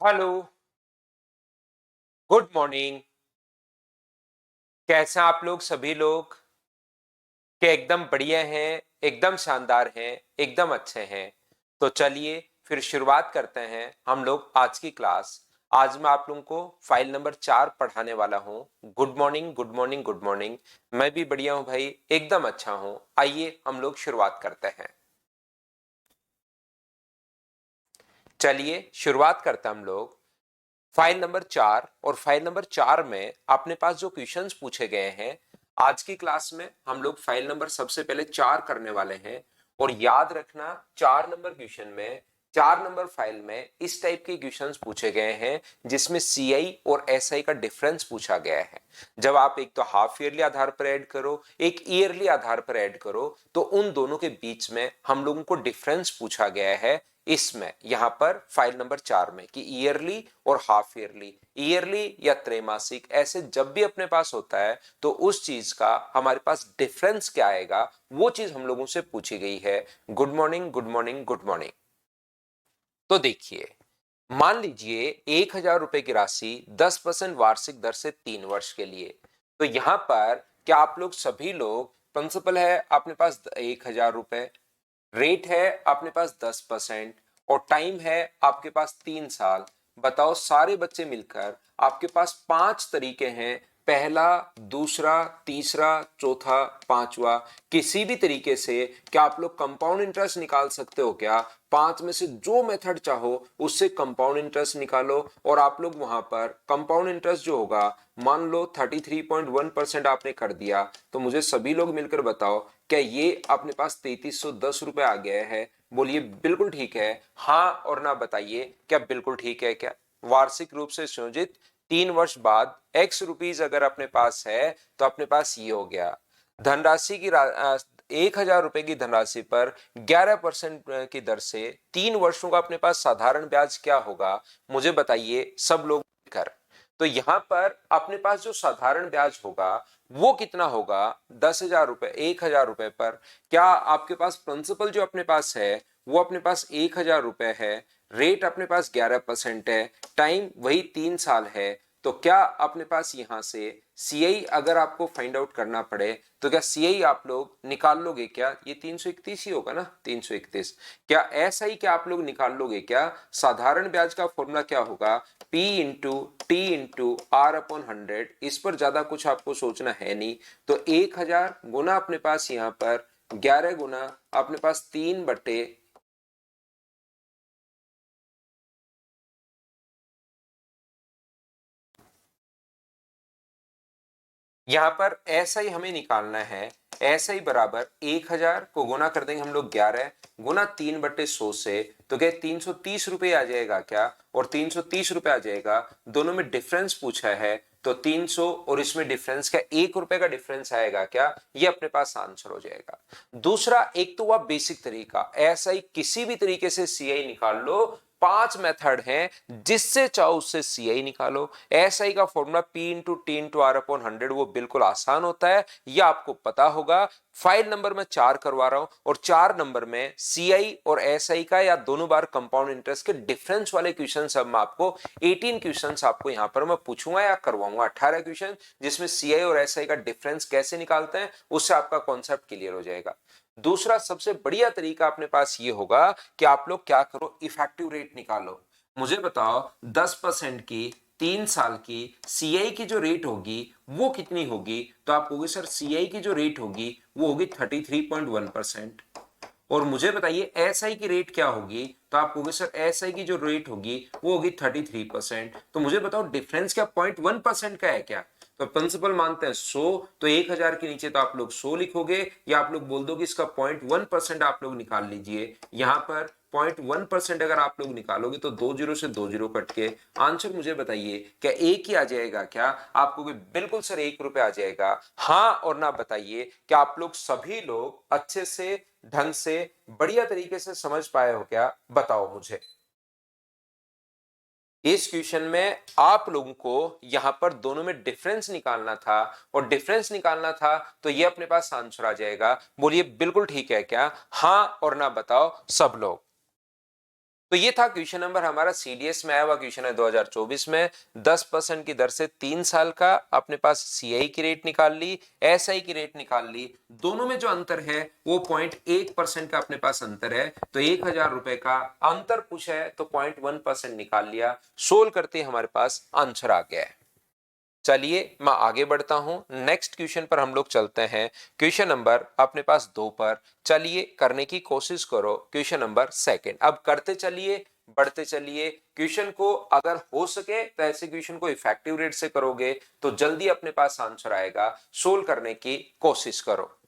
Hello. Good morning. कैसे हैं आप लोग सभी लोग? के एकदम बढ़िया हैं, एकदम शानदार हैं, एकदम अच्छे हैं। तो चलिए फिर शुरुआत करते हैं हम लोग आज की क्लास। आज मैं आप लोगों को फाइल नंबर 4 पढ़ाने वाला हूं। Good morning, good morning, good morning. मैं भी बढ़िया हूं भाई, एकदम अच्छा हूं। आइए हम लोग शुरुआत करते हैं। चलिए शुरुआत करते हैं हम लोग फाइल नंबर 4। और फाइल नंबर 4 में अपने पास जो क्वेश्चंस पूछे गए हैं, आज की क्लास में हम लोग फाइल नंबर सबसे पहले 4 करने वाले हैं। और याद रखना, 4 नंबर क्वेश्चन में, 4 नंबर फाइल में इस टाइप के क्वेश्चंस पूछे गए हैं जिसमें सीआई और एसआई का डिफरेंस पूछा गया है। जब आप एक तो हाफ ईयरली आधार पर ऐड करो, एक ईयरली आधार पर ऐड करो, तो उन दोनों के बीच में हम लोगों को डिफरेंस पूछा गया है इसमें, यहां पर फाइल नंबर 4 में, कि ईयरली और हाफ ईयरली, ईयरली या त्रैमासिक, ऐसे जब भी अपने पास होता है तो उस चीज का हमारे पास डिफरेंस क्या आएगा, वो चीज हम लोगों से पूछी गई है। Good morning, good morning, good morning. तो देखिए, मान लीजिए 1,000 रुपए की राशि 10% वार्षिक दर से 3 वर्ष के लिए। तो यहां पर क्या आप लोग सभी लोग, प्रिंसिपल है अपने पास 1,000 रुपए, रेट है अपने पास 10% और टाइम है आपके पास 3 साल। बताओ, सारे बच्चे मिलकर आपके पास 5 तरीके हैं, पहला, दूसरा, तीसरा, चौथा, पांचवा। किसी भी तरीके से क्या आप लोग कंपाउंड इंटरेस्ट निकाल सकते हो क्या? 5 में से जो मेथड चाहो उससे कंपाउंड इंटरेस्ट निकालो। और आप लोग वहां पर कंपाउंड इंटरेस्ट जो होगा, मान लो 33.1% आपने कर दिया, तो मुझे सभी लोग मिलकर बताओ, क्या ये अपने पास 3310 रुपए आ गया है? बोलिए बिल्कुल ठीक है, हाँ और ना बताइए क्या बिल्कुल ठीक है क्या? वार्षिक रूप से संयोजित 3 वर्ष बाद एक्स रुपीज अगर अपने पास है तो अपने पास ये हो गया। धनराशि की 1,000 रुपए की धनराशि पर 11% की दर से 3 वर्षों का अपने पास साधारण ब्याज क्या होगा? मुझे बताइए सब लोग कर। तो यहां पर अपने पास जो साधारण ब्याज होगा वो कितना होगा? 10,000 रुपए, 1,000 रुपए पर। क्या आपके पास प्रिंसिपल जो अपने पास है वो अपने पास 1,000 रुपए है, रेट अपने पास 11% है, टाइम वही 3 साल है। तो क्या अपने पास यहां से सीआई अगर आपको फाइंड आउट करना पड़े तो क्या सीआई आप लोग निकाल लोगे क्या? ये 331 ही होगा ना, 331। क्या ऐसा ही क्या आप लोग निकाल लोगे क्या? साधारण ब्याज का फॉर्मूला क्या होगा? P into t into r upon 100। इस पर ज्यादा कुछ आपको सोचना है नहीं। तो 1,000 गुना अपने पास यहां पर 11 गुना अपने पास 3/, यहां पर ऐसा ही हमें निकालना है। ऐसा ही बराबर 1,000 को गुना कर देंगे हम लोग 11 गुना 3/100 से, तो क्या 330 रुपए आ जाएगा क्या? और 330 रुपए आ जाएगा। दोनों में डिफरेंस पूछा है तो 300 और इसमें डिफरेंस क्या 1 रुपए का डिफरेंस आएगा क्या? ये अपने पास आंसर हो जाएगा। दूसरा, एक तो हुआ बेसिक तरीका, ऐसा ही किसी भी तरीके से सीआई निकाल लो। 5 मेथड हैं, जिससे चाहो उससे सीआई निकालो। एसआई का formula P into t into r upon 100, वो बिल्कुल आसान होता है, यह आपको पता होगा। फाइल नंबर में 4 करवा रहा हूं और 4 नंबर में सीआई और एसआई का या दोनों बार कंपाउंड इंटरेस्ट के डिफरेंस वाले क्वेश्चन सब मैं आपको 18 क्वेश्चन आपको यहां पर मैं पूछूंगा या करवाऊंगा, 18 क्वेश्चन, जिसमें सीआई और एसआई का डिफरेंस कैसे निकालते हैं उससे आपका कॉन्सेप्ट क्लियर हो जाएगा। दूसरा सबसे बढ़िया तरीका अपने पास ये होगा कि आप लोग क्या करो, इफेक्टिव रेट निकालो। मुझे बताओ 10% की 3 साल की सीआई की जो रेट होगी वो कितनी होगी? तो आप कहोगे सर सीआई की जो रेट होगी वो होगी 33.1%। और मुझे बताइए एसआई की रेट क्या होगी? तो आप कहोगे सर एसआई की जो रेट होगी वो होगी 33%। तो मुझे बताओ डिफरेंस क्या 0.1% का है क्या? तो प्रिंसिपल मानते हैं 100, तो 1,000 के नीचे तो आप लोग 100 लिखोगे, या आप लोग बोल दो कि इसका 0.1% आप लोग निकाल लीजिए। यहां पर 0.1% अगर आप लोग निकालोगे तो 2 जीरो से 2 जीरो कट के आंसर मुझे बताइए क्या एक ही आ जाएगा क्या? आपको भी बिल्कुल सर 1 रुपए आ जाएगा, हाँ और ना बताइए क्या आप लोग सभी लोग अच्छे से, ढंग से, बढ़िया तरीके से समझ पाए हो क्या? बताओ मुझे। इस क्वेश्चन में आप लोगों को यहां पर दोनों में डिफरेंस निकालना था, और डिफरेंस निकालना था तो ये अपने पास आंसर आ जाएगा। बोलिए बिल्कुल ठीक है क्या? हाँ और ना बताओ सब लोग। तो ये था क्वेश्चन नंबर हमारा सीडीएस में आया हुआ क्वेश्चन है 2024 में। 10% की दर से 3 साल का अपने पास सीआई की रेट निकाल ली, एसआई की रेट निकाल ली। दोनों में जो अंतर है वो 0.1% का अपने पास अंतर है। तो 1000 रुपए का अंतर पूछा है तो 0.1% निकाल लिया। सोल्व करते हमारे पास आंसर आ गया है। चलिए मैं आगे बढ़ता हूं, नेक्स्ट क्वेश्चन पर हम लोग चलते हैं। क्वेश्चन नंबर अपने पास 2 पर। चलिए करने की कोशिश करो क्वेश्चन नंबर सेकंड। अब करते चलिए, बढ़ते चलिए। क्वेश्चन को अगर हो सके तो ऐसे क्वेश्चन को इफेक्टिव रेट से करोगे तो जल्दी अपने पास आंसर आएगा। सोल्व करने की कोशिश करो।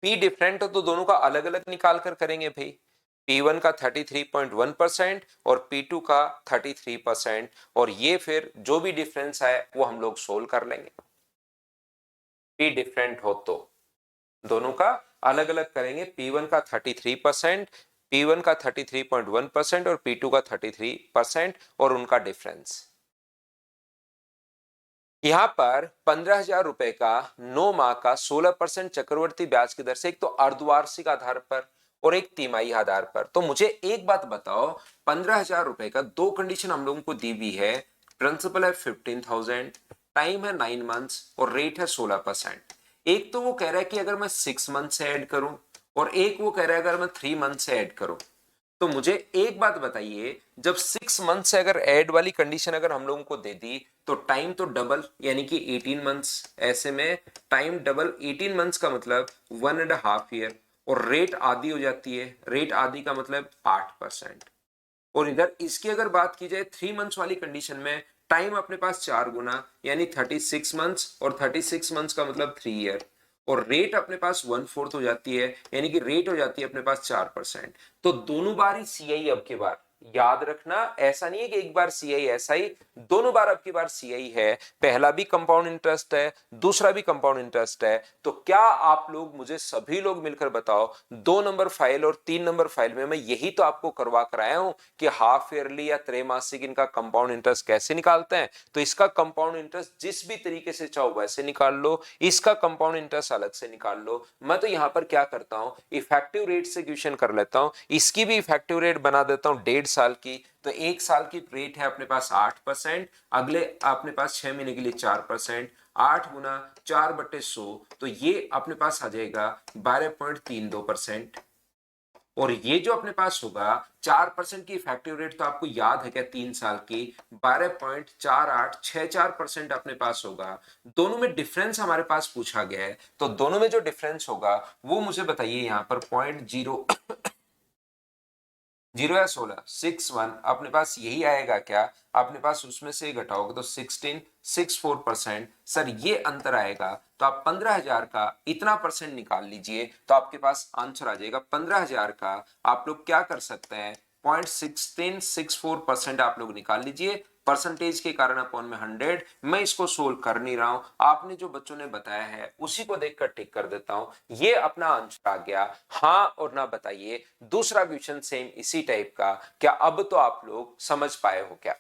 पी डिफरेंट हो तो दोनों का अलग अलग निकाल कर करेंगे भाई। P1 का 33.1% और P2 का 33%, और ये फिर जो भी डिफरेंस है वो हम लोग सोल्व कर लेंगे। P डिफरेंट हो तो दोनों का अलग अलग करेंगे। P1 का 33%, P1 का 33.1% और P2 का 33% और उनका डिफरेंस। यहां पर 15,000 रुपए का 9 माह का 16% चक्रवर्ती ब्याज की दर से, एक तो अर्धवार्षिक आधार पर और एक तिमाही आधार पर। तो मुझे एक बात बताओ, 15,000 रुपए का दो कंडीशन हम लोगों को दी हुई है। प्रिंसिपल है 15,000, टाइम है 9 मंथ्स और रेट है 16%। एक तो वो कह रहा है कि अगर मैं 6 मंथ से ऐड करूं, और एक वो कह रहा है अगर मैं 3 मंथ से ऐड करूं। तो मुझे एक बात बताइए, जब 6 मंथ से अगर ऐड वाली कंडीशन अगर हम लोगों को दे दी तो टाइम तो डबल यानी कि 18 मंथ्स। ऐसे में टाइम डबल 18 मंथ्स का मतलब 1.5 ईयर, और रेट आधी हो जाती है। रेट आधी का मतलब 8%। और इधर इसकी अगर बात की जाए 3 मंथ्स वाली कंडीशन में, टाइम अपने पास 4 गुना यानी 36 मंथ्स, और 36 मंथ्स का मतलब 3 ईयर, और रेट अपने पास 1/4 हो जाती है यानी कि रेट हो जाती है अपने पास 4%। तो दोनों बार ही सीआई अब की बार याद रखना, ऐसा नहीं है कि एक बार सीआई एसआई, दोनों बार अब की बार सीआई है। पहला भी कंपाउंड इंटरेस्ट है, दूसरा भी कंपाउंड इंटरेस्ट है। तो क्या आप लोग मुझे सभी लोग मिलकर बताओ, 2 नंबर फाइल और 3 नंबर फाइल में मैं यही तो आपको करवा कर आया हूं कि हाफ ईयरली या त्रैमासिक इनका कंपाउंड इंटरेस्ट कैसे निकालते हैं। तो इसका कंपाउंड इंटरेस्ट जिस भी तरीके से चाहो वैसे निकाल लो, इसका कंपाउंड इंटरेस्ट अलग से निकाल लो। मैं तो यहां पर क्या करता हूं, इफेक्टिव रेट से क्वेश्चन कर लेता हूं। इसकी भी इफेक्टिव रेट बना देता हूं 1.5 साल की। तो 1 साल की रेट है अपने पास 8%, अगले अपने पास 6 महीने के लिए 4%। 8 गुना 4/100, तो ये अपने पास आ जाएगा 12.32%। और ये जो अपने पास होगा 4% की इफेक्टिव रेट, तो आपको याद है क्या 3 साल की 12.4864% अपने पास होगा। दोनों में डिफरेंस हमारे पास पूछा गया है, तो दोनों में जो डिफरेंस होगा वो मुझे बताइए। यहां पर 0.0 या 16 अपने पास यही आएगा क्या? अपने पास उसमें से घटाओगे तो 1664%। सर ये अंतर आएगा, तो आप 15,000 का इतना परसेंट निकाल लीजिए तो आपके पास आंसर आ जाएगा 15,000 का। आप लोग क्या कर सकते हैं, 0.1664% आप लोग निकाल लीजिए। परसेंटेज के कारण अपॉन में 100। मैं इसको सोल्व कर नहीं रहा हूं, आपने जो बच्चों ने बताया है उसी को देखकर टिक कर देता हूं। ये अपना आंसर आ गया। हाँ और ना बताइए। दूसरा क्वेश्चन सेम इसी टाइप का, क्या अब तो आप लोग समझ पाए हो क्या?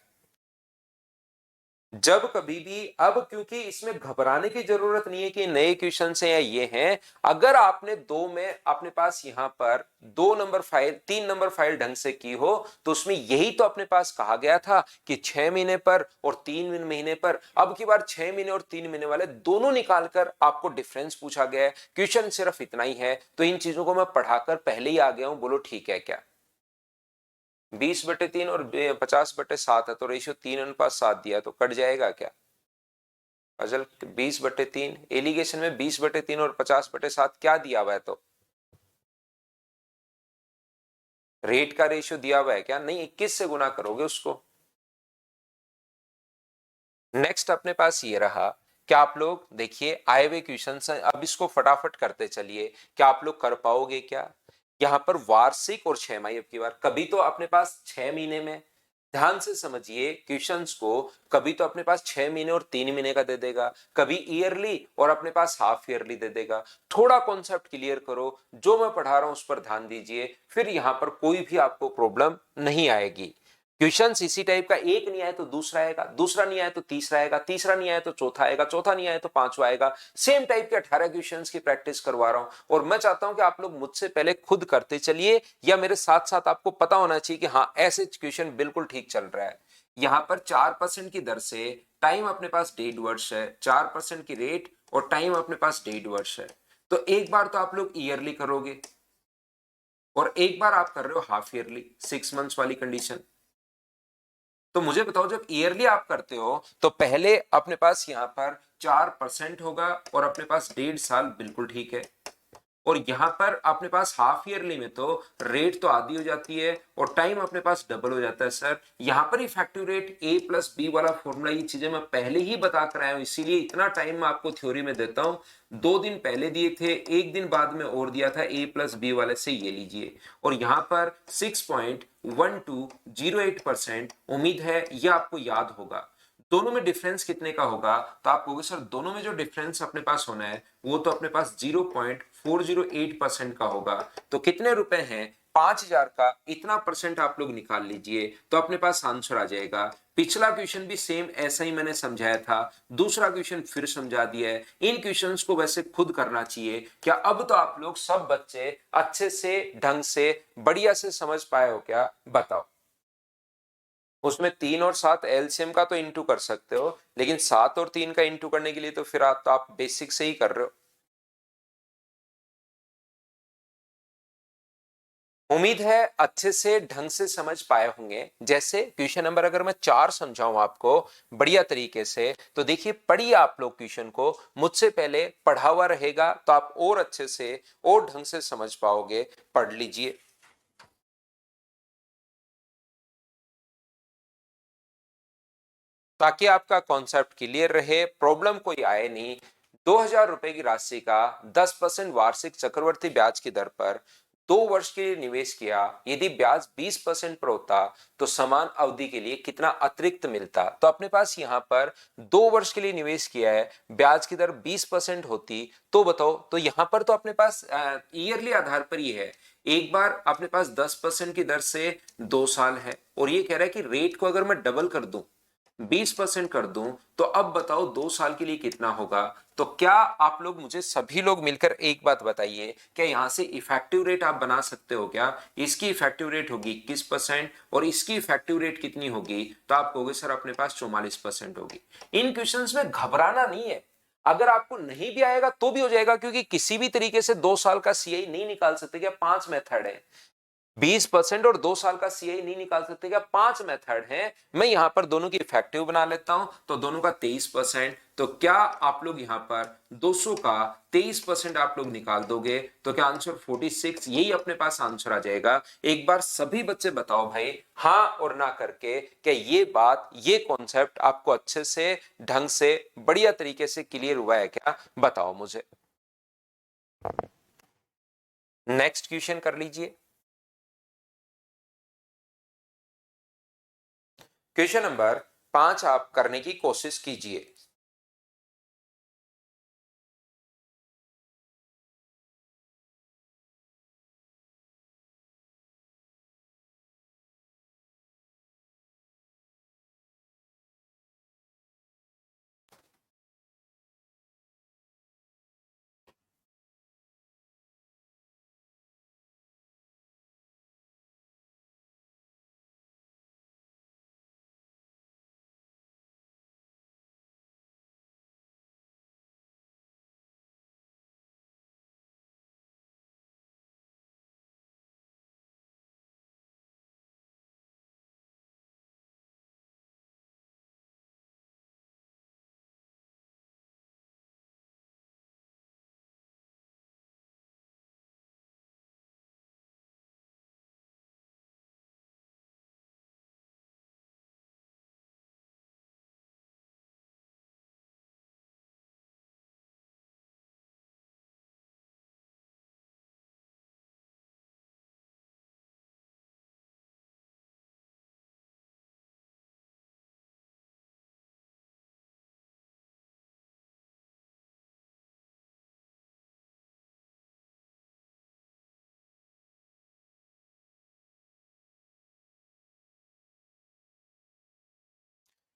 जब कभी भी, अब क्योंकि इसमें घबराने की जरूरत नहीं है कि नए क्वेश्चन है या ये हैं। अगर आपने दो में अपने पास यहां पर 2 नंबर फाइल 3 नंबर फाइल ढंग से की हो, तो उसमें यही तो अपने पास कहा गया था कि 6 महीने पर और 3 महीने पर। अब की बार 6 महीने और 3 महीने वाले दोनों निकालकर आपको डिफरेंस पूछा गया है। क्वेश्चन सिर्फ इतना ही है, तो इन चीजों को मैं पढ़ाकर पहले ही आ गया हूं। बोलो ठीक है क्या? 20/3 और 50/7 है, तो रेशियो 3:7 दिया, तो कट जाएगा क्या? अजल 20/3 एलिगेशन में 20/3 और 50/7 क्या दिया हुआ है? तो रेट का रेशियो दिया हुआ है क्या? नहीं, 21 से गुना करोगे उसको। नेक्स्ट अपने पास ये रहा। क्या आप लोग देखिए आए हुए क्वेश्चन है, अब इसको फटाफट करते चलिए। क्या आप लोग कर पाओगे क्या? यहां पर वार्षिक और 6 माही, अब की बार कभी तो अपने पास 6 महीने में, ध्यान से समझिए क्वेश्चंस को। कभी तो अपने पास 6 महीने और 3 महीने का दे देगा, कभी ईयरली और अपने पास हाफ ईयरली दे देगा। थोड़ा कॉन्सेप्ट क्लियर करो, जो मैं पढ़ा रहा हूं उस पर ध्यान दीजिए, फिर यहां पर कोई भी आपको प्रॉब्लम नहीं आएगी। क्वेश्चन इसी टाइप का, एक नहीं आए तो दूसरा आएगा, दूसरा नहीं आए तो तीसरा आएगा, तीसरा नहीं आए तो चौथा आएगा, चौथा नहीं आए तो पांचवा आएगा। सेम टाइप के 18 क्वेश्चंस की प्रैक्टिस करवा रहा हूं, और मैं चाहता हूं कि आप लोग मुझसे पहले खुद करते चलिए, या मेरे साथ साथ आपको पता होना चाहिए कि हाँ ऐसे क्वेश्चन बिल्कुल ठीक चल रहा है। यहां पर 4% की दर से टाइम अपने पास 1.5 वर्ष है, 4% की रेट और टाइम अपने पास 1.5 वर्ष है। तो एक बार तो आप लोग ईयरली करोगे, और एक बार आप कर रहे हो हाफ ईयरली, 6 मंथ्स वाली कंडीशन। तो मुझे बताओ, जब ईयरली आप करते हो तो पहले अपने पास यहां पर 4% होगा, और अपने पास 1.5 साल बिल्कुल ठीक है। और यहां पर अपने पास हाफ ईयरली में तो रेट तो आधी हो जाती है और टाइम अपने पास डबल हो जाता है। सर यहां पर effective rate a plus b वाला फॉर्मूला, ये चीजें मैं पहले ही बता कर आया हूं, इसीलिए इतना टाइम मैं आपको थ्योरी में देता हूं। 2 दिन पहले दिए थे, एक दिन बाद में और दिया था ए प्लस बी वाले से, ये लीजिए। और यहां पर 6.1208%, उम्मीद है यह आपको याद होगा। दोनों में डिफरेंस कितने का होगा, तो आप कहोगे सर दोनों में जो डिफरेंस अपने पास होना है वो तो अपने पास 0.408% का होगा। तो कितने रुपए हैं, 5,000 का, इतना परसेंट आप लोग निकाल लीजिए तो अपने पास आंसर आ जाएगा। पिछला क्वेश्चन भी सेम ऐसा ही मैंने समझाया था, दूसरा क्वेश्चन फिर समझा दिया है। इन क्वेश्चंस को वैसे खुद करना चाहिए। क्या अब तो आप लोग सब बच्चे अच्छे से, ढंग से, बढ़िया से समझ पाए हो क्या, बताओ। उसमें 3 और 7 एलसीएम का तो इंटू कर सकते हो, लेकिन 7 और 3 का इंटू करने के लिए तो फिर आप बेसिक से ही कर रहे हो। उम्मीद है अच्छे से, ढंग से समझ पाए होंगे। जैसे क्वेश्चन नंबर अगर मैं 4 समझाऊं आपको बढ़िया तरीके से, तो देखिए पढ़िए आप लोग क्वेश्चन को, मुझसे पहले पढ़ा हुआ रहेगा तो आप और अच्छे से और ढंग से समझ पाओगे। पढ़ लीजिए। ताकि आपका कॉन्सेप्ट क्लियर रहे, प्रॉब्लम कोई आए नहीं। 2,000 रुपए की राशि का 10% वार्षिक चक्रवर्ती ब्याज की दर पर 2 वर्ष के लिए निवेश किया, यदि ब्याज 20% पर होता तो समान अवधि के लिए कितना अतिरिक्त मिलता। तो अपने पास यहाँ पर 2 वर्ष के लिए निवेश किया है, ब्याज की दर 20% होती, तो बताओ। तो यहाँ पर तो अपने पास ईयरली आधार पर ही है। एक बार अपने पास 10% की दर से 2 साल है, और ये कह रहा है कि रेट को अगर मैं डबल कर दूं, 20% कर दूं, तो अब बताओ 2 साल के लिए कितना होगा। तो क्या आप लोग मुझे सभी लोग मिलकर एक बात बताइए, क्या यहां से इफेक्टिव रेट आप बना सकते हो क्या। इसकी इफेक्टिव रेट होगी 21% और इसकी इफेक्टिव रेट कितनी होगी, तो आप कहोगे सर अपने पास 44% होगी। इन क्वेश्चंस में घबराना नहीं है। अगर आपको नहीं भी आएगा तो भी हो जाएगा, क्योंकि किसी भी तरीके से 2 साल का सीआई नहीं निकाल सकते क्या, 5 मेथड है। 20% और 2 साल का सीआई नहीं निकाल सकते क्या, 5 मेथड है। मैं यहां पर दोनों की इफेक्टिव बना लेता हूं, तो दोनों का 23%। तो क्या आप लोग यहां पर 200 का 23% आप लोग निकाल दोगे, तो क्या आंसर 46, यही अपने पास आंसर आ जाएगा। एक बार सभी बच्चे बताओ भाई, हां और ना करके, क्या ये बात, ये कॉन्सेप्ट आपको अच्छे से, ढंग से, बढ़िया तरीके से क्लियर हुआ है क्या, बताओ मुझे। नेक्स्ट क्वेश्चन कर लीजिए। क्वेश्चन नंबर 5 आप करने की कोशिश कीजिए।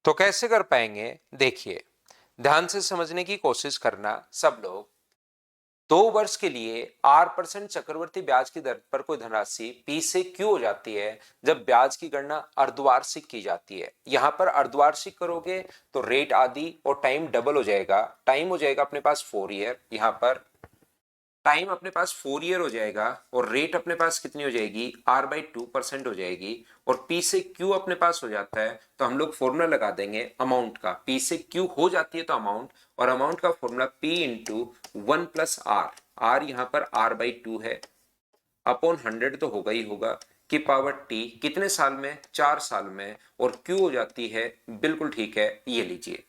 तो कैसे कर पाएंगे, देखिए ध्यान से समझने की कोशिश करना सब लोग। 2 वर्ष के लिए R% चक्रवर्ती ब्याज की दर पर कोई धनराशि P से Q हो जाती है जब ब्याज की गणना अर्धवार्षिक की जाती है। यहां पर अर्धवार्षिक करोगे तो रेट आदि और टाइम डबल हो जाएगा। टाइम हो जाएगा अपने पास 4 ईयर, यहां पर टाइम अपने पास 4 ईयर हो जाएगा और रेट अपने पास कितनी हो जाएगी, R/2% हो जाएगी। और P से Q अपने पास हो जाता है तो हम लोग फॉर्मूला लगा देंगे अमाउंट का। P से Q हो जाती है तो अमाउंट, और अमाउंट का formula P into 1+R। R यहाँ पर R/2 है, अपॉन 100 तो होगा ही होगा, की पावर T कितने साल में, 4 साल में, और Q हो जाती है, बिल्कुल ठीक है, ये लीजिए।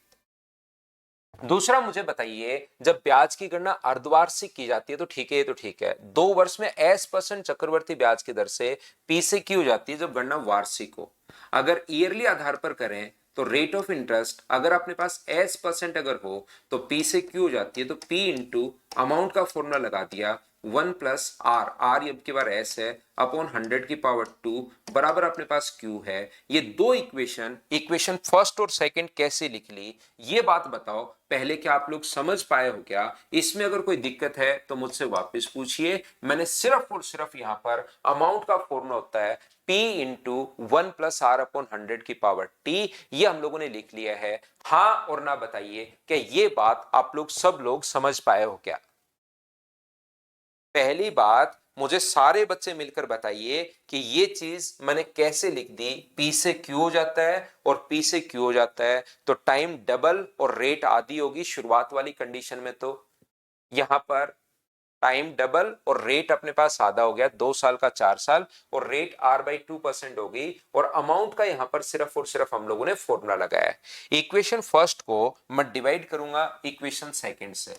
दूसरा मुझे बताइए, जब ब्याज की गणना अर्धवार्षिक की जाती है तो ठीक है, ये तो ठीक है। 2 वर्ष में S% चक्रवर्ती ब्याज की दर से P से Q हो जाती है जब गणना वार्षिक हो। अगर ईयरली आधार पर करें तो रेट ऑफ इंटरेस्ट अगर अपने पास S% अगर हो तो P से Q हो जाती है, तो P इंटू अमाउंट का फॉर्मूला लगा दिया 1+R, R अब की बार S है, अपॉन 100 की पावर 2 बराबर अपने पास Q है। ये दो इक्वेशन फर्स्ट और सेकंड कैसे लिख ली, ये बात बताओ पहले, क्या आप लोग समझ पाए हो क्या? इसमें अगर कोई दिक्कत है तो मुझसे वापस पूछिए। मैंने सिर्फ और सिर्फ यहां पर अमाउंट का फॉर्मूला होता है P इंटू 1+R अपॉन 100 की पावर T, ये हम लोगों ने लिख लिया है। हाँ और ना बताइए क्या ये बात आप लोग सब लोग समझ पाए हो क्या? पहली बात मुझे सारे बच्चे मिलकर बताइए कि ये चीज मैंने कैसे लिख दी। P से Q हो जाता है और P से Q हो जाता है तो टाइम डबल और रेट आधी होगी शुरुआत वाली कंडीशन में। तो यहां पर टाइम डबल और रेट अपने पास आधा हो गया, 2 साल का 4 साल, और रेट R/2% हो गई। और अमाउंट का यहां पर सिर्फ और सिर्फ हम लोगों ने फॉर्मूला लगाया है। इक्वेशन फर्स्ट को मैं डिवाइड करूंगा इक्वेशन सेकंड से,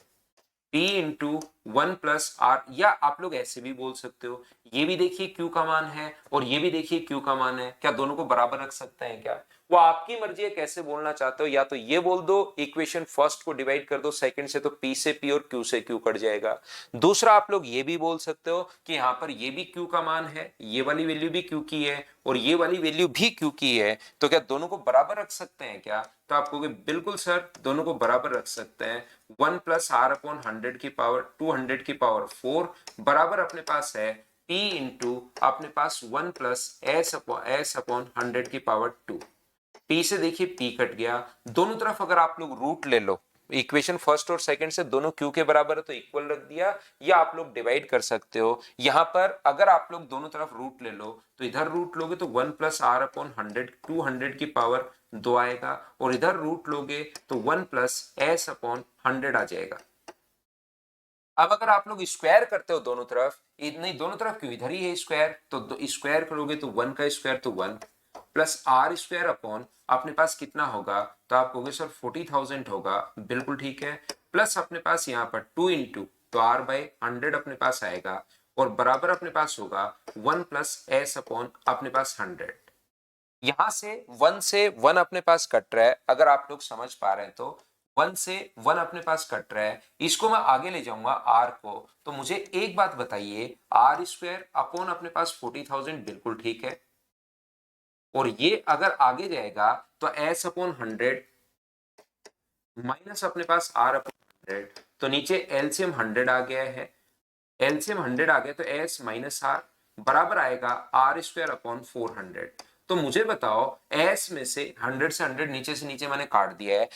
P इंटू 1+R, या आप लोग ऐसे भी बोल सकते हो, ये भी देखिए Q का मान है और ये भी देखिए Q का मान है, क्या दोनों को बराबर रख सकते हैं क्या? वो आपकी मर्जी है कैसे बोलना चाहते हो, या तो ये बोल दो इक्वेशन फर्स्ट को डिवाइड कर दो सेकंड से, तो P से P और Q से Q कट जाएगा। दूसरा आप लोग ये भी बोल सकते हो कि यहाँ पर ये भी Q का मान है, ये वाली वैल्यू भी Q की है और ये वाली वैल्यू भी Q की है, तो क्या दोनों को बराबर रख सकते हैं क्या? तो आप कहोगे बिल्कुल सर दोनों को बराबर रख सकते हैं। 1+R अपॉन 100 की पावर 200 की पावर 4 बराबर अपने पास है P इंटू अपने पास 1+S अपॉन 100 की पावर 2। P से देखिए P कट गया, दोनों तरफ अगर आप लोग रूट ले लो, इक्वेशन फर्स्ट और सेकंड से दोनों Q के बराबर है तो इक्वल रख दिया, या आप लोग डिवाइड कर सकते हो। यहां पर अगर आप लोग दोनों तरफ रूट ले लो तो इधर रूट लोगे तो 1+R अपॉन 100 200 की पावर 2 आएगा, और इधर रूट लोगे तो 1+S अपॉन 100 आ जाएगा। अब अगर आप लोग स्क्वायर करते हो दोनों तरफ, नहीं दोनों तरफ क्यों, इधर ही है स्क्वायर, तो स्क्वायर करोगे तो 1 का स्क्वायर तो 1 प्लस R स्क्वायर अपॉन अपने पास कितना होगा, तो आप कहोगे सर 40,000 होगा, बिल्कुल ठीक है। प्लस अपने पास यहाँ पर 2 इंटू तो R/100 अपने पास आएगा, और बराबर अपने पास होगा 1+S अपॉन अपने पास 100। यहां से 1 अपने पास कट रहा है, अगर आप लोग समझ पा रहे हैं तो 1 से 1 अपने पास कट रहा है, इसको मैं आगे ले जाऊंगा R को। तो मुझे एक बात बताइए, R स्क्वायर अपॉन अपने पास 40,000 बिल्कुल ठीक है, और ये अगर आगे जाएगा तो S अपॉन 100 माइनस अपने पास R अपॉन 100, तो नीचे एलसीएम 100 आ गया है, एलसीएम 100 आ गया तो S माइनस R बराबर आएगा R स्क्वायर अपॉन 400। तो मुझे बताओ S में से 100 से 100 नीचे से नीचे मैंने काट दिया है,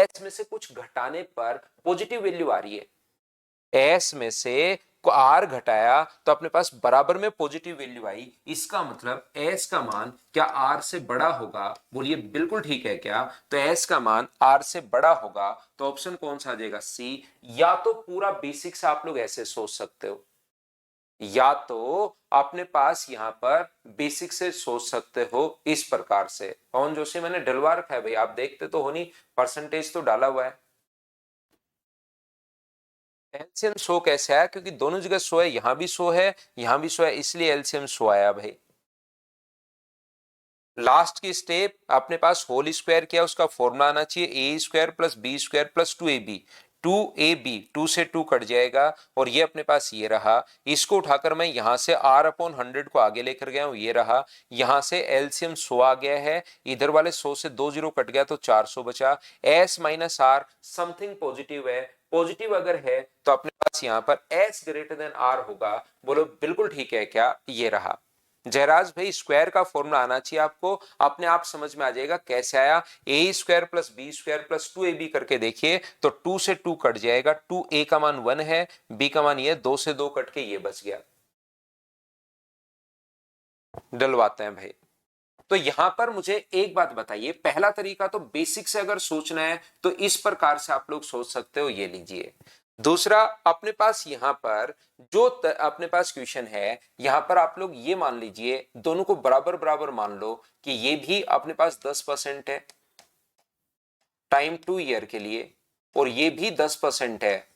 S में से कुछ घटाने पर पॉजिटिव वैल्यू आ रही है, एस में से को आर घटाया तो अपने पास बराबर में पॉजिटिव वैल्यू आई, इसका मतलब एस का मान क्या आर से बड़ा होगा? बोलिए बिल्कुल ठीक है क्या? तो एस का मान आर से बड़ा होगा, तो ऑप्शन कौन सा आ जाएगा, सी। या तो पूरा बेसिक से आप लोग ऐसे सोच सकते हो, या तो अपने पास यहां पर बेसिक से सोच सकते हो इस प्रकार से। पवन जोशी मैंने डलवा रखा है भाई, आप देखते तो हो नहीं, परसेंटेज तो डाला हुआ है। एलसीएम शो कैसे आया, क्योंकि दोनों जगह शो है, यहां भी शो है यहां भी शो है, इसलिए एलसीएम शो आया भाई। लास्ट की स्टेप अपने पास होल स्क्वायर किया, उसका फॉर्मूला आना चाहिए A square plus B square plus 2ab। 2ab, 2 से 2 कट जाएगा और ये अपने पास ये रहा। इसको उठाकर मैं यहां से r/100 को आगे लेकर गया हूं, ये रहा। यहां से एलसीएम 100 आ गया है, इधर वाले 100 से 2 जीरो कट गया तो 400 बचा। s minus r something positive है, पॉजिटिव अगर है तो अपने पास यहां पर s ग्रेटर देन r होगा। बोलो बिल्कुल ठीक है क्या? ये रहा। जयराज भाई स्क्वायर का फॉर्मूला आना चाहिए आपको, अपने आप समझ में आ जाएगा कैसे आया। A square plus B square plus 2ab करके देखिए तो 2 से 2 कट जाएगा, 2a का मान 1 है, b का मान ये 2 से 2 कट के ये बच गया। डलवाते हैं भाई। तो यहां पर मुझे एक बात बताइए, पहला तरीका तो बेसिक से अगर सोचना है तो इस प्रकार से आप लोग सोच सकते हो, ये लीजिए। दूसरा अपने पास यहां पर जो अपने पास क्वेश्चन है, यहां पर आप लोग ये मान लीजिए, दोनों को बराबर बराबर मान लो कि ये भी अपने पास 10% है टाइम 2 ईयर के लिए, और ये भी 10% है।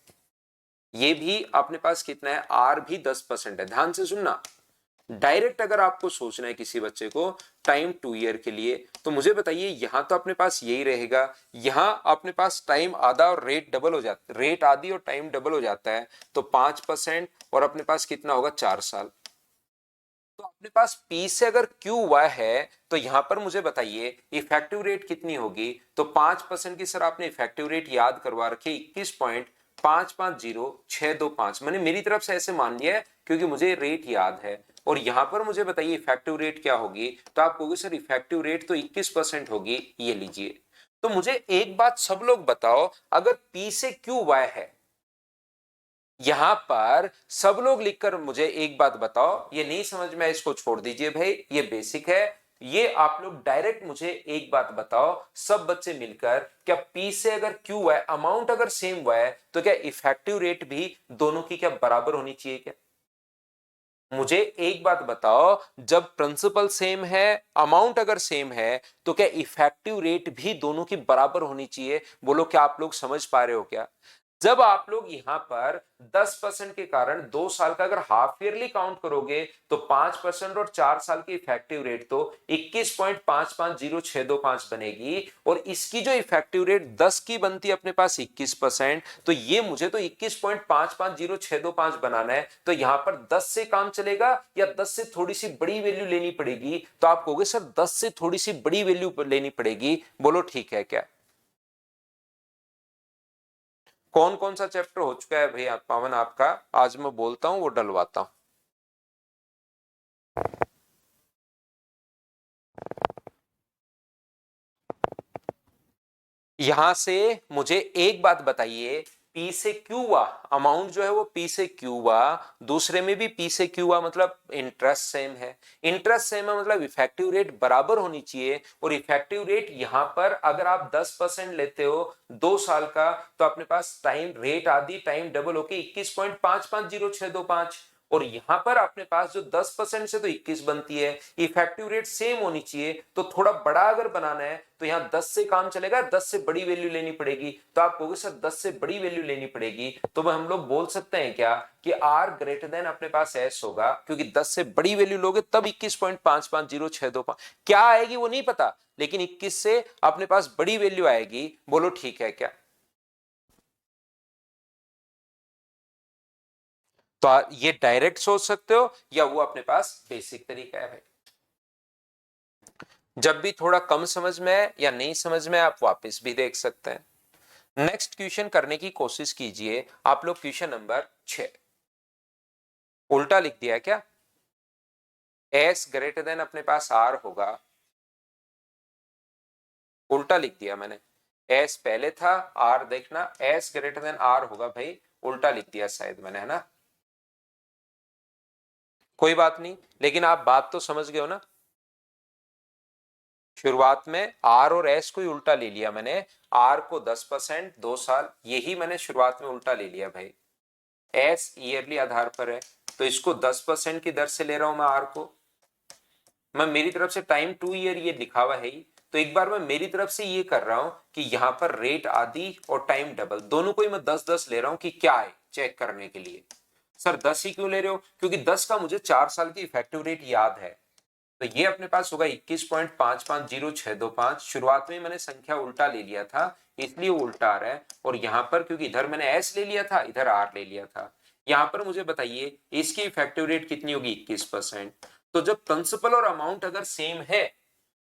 ये भी अपने पास कितना है? आर भी 10% है। ध्यान से सुनना, डायरेक्ट अगर आपको सोचना है किसी बच्चे को टाइम 2 ईयर के लिए, तो मुझे बताइए यहां तो अपने पास यही रहेगा, यहां अपने पास टाइम आधा और रेट डबल हो जाता, रेट आधी और टाइम डबल हो जाता है, तो 5% और अपने पास कितना होगा? 4 साल। तो अपने पास P से अगर Q हुआ है तो यहां पर मुझे बताइए इफेक्टिव रेट कितनी होगी? तो 5% की सर आपने इफेक्टिव रेट याद करवा रखी 21.550625, मैंने मेरी तरफ से ऐसे मान लिया है क्योंकि मुझे रेट याद है। और यहां पर मुझे बताइए इफेक्टिव रेट क्या होगी? तो आप कहोगे सर इफेक्टिव रेट तो 21% होगी, ये लीजिए। तो मुझे एक बात सब लोग बताओ, अगर P से Q हुआ है, यहां पर सब लोग लिखकर मुझे एक बात बताओ, ये नहीं समझ में, इसको छोड़ दीजिए भाई, ये बेसिक है। ये आप लोग डायरेक्ट मुझे एक बात बताओ, सब बच्चे मिलकर, क्या P से अगर Q है, अमाउंट अगर सेम हुआ है, तो क्या इफेक्टिव रेट भी दोनों की क्या बराबर होनी चाहिए क्या? मुझे एक बात बताओ, जब प्रिंसिपल सेम है, अमाउंट अगर सेम है, तो क्या इफेक्टिव रेट भी दोनों की बराबर होनी चाहिए? बोलो क्या आप लोग समझ पा रहे हो क्या? जब आप लोग यहां पर 10% के कारण 2 साल का अगर हाफ ईयरली काउंट करोगे, तो 5% और 4 साल की इफेक्टिव रेट तो 21.550625 बनेगी। और इसकी जो इफेक्टिव रेट 10 की बनती है अपने पास 21%, तो ये मुझे तो 21.550625 बनाना है, तो यहां पर 10 से काम चलेगा या 10 से थोड़ी सी बड़ी वैल्यू लेनी पड़ेगी? तो आप कहोगे सर 10 से थोड़ी सी बड़ी वैल्यू लेनी पड़ेगी। बोलो ठीक है क्या? कौन कौन सा चैप्टर हो चुका है भैया पावन आपका? आज मैं बोलता हूं वो डलवाता हूं। यहां से मुझे एक बात बताइए, P से Q हुआ, अमाउंट जो है वो P से Q हुआ, दूसरे में भी P से Q हुआ, मतलब इंटरेस्ट सेम है। इंटरेस्ट सेम है मतलब इफेक्टिव रेट बराबर होनी चाहिए। और इफेक्टिव रेट यहां पर अगर आप 10% लेते हो 2 साल का, तो अपने पास टाइम रेट आदि टाइम डबल होके 21.550625। और यहां पर अपने पास जो 10% से तो 21 बनती है, इफेक्टिव रेट सेम होनी चाहिए, तो थोड़ा बड़ा अगर बनाना है तो यहां 10 से काम चलेगा, 10 से बड़ी वैल्यू लेनी पड़ेगी। तो आप कहोगे सर 10 से बड़ी वैल्यू लेनी पड़ेगी, तो हम लोग बोल सकते हैं क्या कि आर ग्रेटर देन अपने पास एस होगा, क्योंकि 10 से बड़ी वैल्यू लोगे तब 21.550625 क्या आएगी वो नहीं पता, लेकिन 21 से अपने पास बड़ी वैल्यू आएगी। बोलो ठीक है क्या? तो ये डायरेक्ट सोच सकते हो या वो अपने पास बेसिक तरीका है भाई। जब भी थोड़ा कम समझ में है या नहीं समझ में आप वापस भी देख सकते हैं। नेक्स्ट क्वेश्चन करने की कोशिश कीजिए आप लोग। क्वेश्चन नंबर 6 उल्टा लिख दिया क्या? एस ग्रेटर देन अपने पास आर होगा, उल्टा लिख दिया मैंने। एस पहले था, आर देखना, एस ग्रेटर देन आर होगा भाई, उल्टा लिख दिया शायद मैंने, है ना? कोई बात नहीं, लेकिन आप बात तो समझ गए हो ना। शुरुआत में आर और एस को ही उल्टा ले लिया मैंने। आर को 10% 2 साल, यही मैंने शुरुआत में उल्टा ले लिया भाई। एस ईयरली आधार पर है, तो इसको 10% की दर से ले रहा हूं मैं आर को। मैं मेरी तरफ से टाइम 2 ईयर ये लिखा हुआ है ही, तो एक बार मैं मेरी तरफ से ये कर रहा हूं कि यहां पर रेट आधी और टाइम डबल दोनों को ही मैं 10-10 ले रहा हूं कि क्या है चेक करने के लिए। सर 10 ही क्यों ले रहे हो? क्योंकि 10 का मुझे 4 साल की इफेक्टिव रेट याद है। तो ये अपने पास होगा 21.550625। शुरुआत में मैंने संख्या उल्टा ले लिया था, इसलिए उल्टा आ रहा है। और यहां पर क्योंकि इधर मैंने एस ले लिया था, इधर आर ले लिया था। यहां पर मुझे बताइए इसकी इफेक्टिव रेट कितनी होगी, 21%। तो जब प्रिंसिपल और अमाउंट अगर सेम है,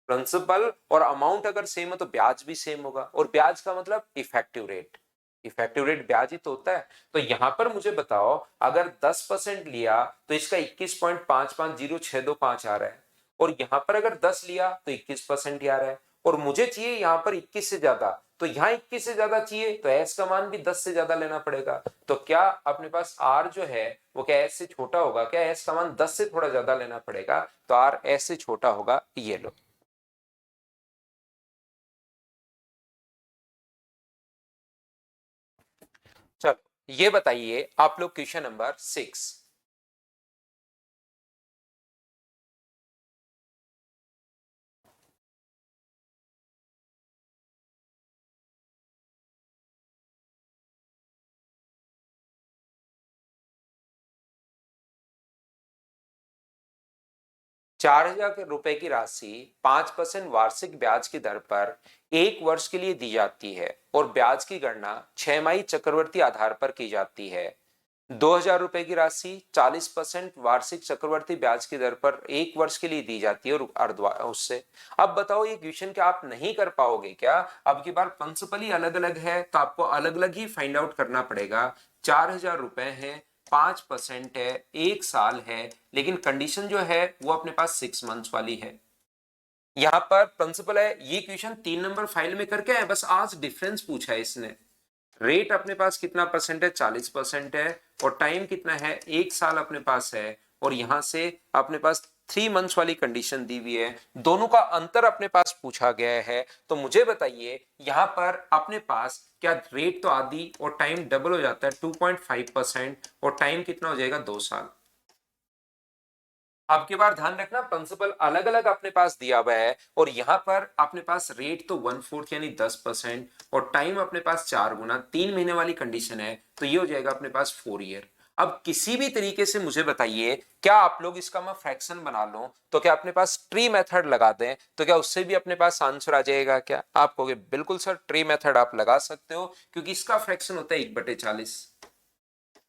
प्रिंसिपल और अमाउंट अगर सेम है तो ब्याज भी सेम होगा। और ब्याज का मतलब इफेक्टिव रेट, इफेक्टिव रेट ब्याज ही तो होता है। तो यहां पर मुझे बताओ अगर 10% लिया तो इसका 21.550625 आ रहा है, और यहां पर अगर 10 लिया तो 21% ही आ रहा है। और मुझे चाहिए यहां पर 21 से ज्यादा, तो यहां 21 से ज्यादा चाहिए तो एस का मान भी 10 से ज्यादा लेना पड़ेगा। तो क्या अपने पास आर जो है वो क्या एस से छोटा होगा, क्या एस का मान 10 से थोड़ा ज्यादा लेना पड़ेगा, तो आर एस से छोटा होगा। ये लो। चलो ये बताइए आप लोग क्वेश्चन नंबर 6। 4,000 रुपए की राशि 5% वार्षिक ब्याज की दर पर 1 वर्ष के लिए दी जाती है और ब्याज की गणना 6 माही चक्रवर्ती आधार पर की जाती है। 2,000 रुपए की राशि 40% वार्षिक चक्रवर्ती ब्याज की दर पर 1 वर्ष के लिए दी जाती है और उससे। अब बताओ ये क्वेश्चन क्या आप नहीं कर पाओगे क्या? अब की बार प्रिंसिपल ही अलग अलग है तो आपको अलग अलग ही फाइंड आउट करना पड़ेगा। 4,000 रुपए है, 5% है, 1 साल है, लेकिन कंडीशन जो है वो अपने पास 6 मंथ्स वाली है। यहां पर प्रिंसिपल है, ये क्वेश्चन 3 नंबर फाइल में करके है, बस आज डिफरेंस पूछा है इसने। रेट अपने पास कितना परसेंट है, 40% है, और टाइम कितना है, 1 साल अपने पास है। और यहां से अपने पास 3 मंथ्स वाली कंडीशन दी हुई है, दोनों का अंतर अपने पास पूछा गया है। तो मुझे बताइए यहां पर अपने पास क्या रेट तो आधी और टाइम डबल हो जाता है, 2.5%, और टाइम कितना हो जाएगा, 2 साल। आपके बार ध्यान रखना प्रिंसिपल अलग अलग अपने पास दिया हुआ है, और यहां पर अपने पास रेट तो 1/4 यानी 10%, और टाइम अपने पास 4 गुना 3 महीने वाली कंडीशन है, तो ये हो जाएगा अपने पास 4 ईयर। अब किसी भी तरीके से मुझे बताइए क्या आप लोग इसका मैं फ्रैक्शन बना लूं तो क्या अपने पास ट्री मेथड लगा दें तो क्या उससे भी अपने पास आंसर आ जाएगा क्या? आप कहोगे बिल्कुल सर ट्री मेथड आप लगा सकते हो, क्योंकि इसका फ्रैक्शन होता है 1/40।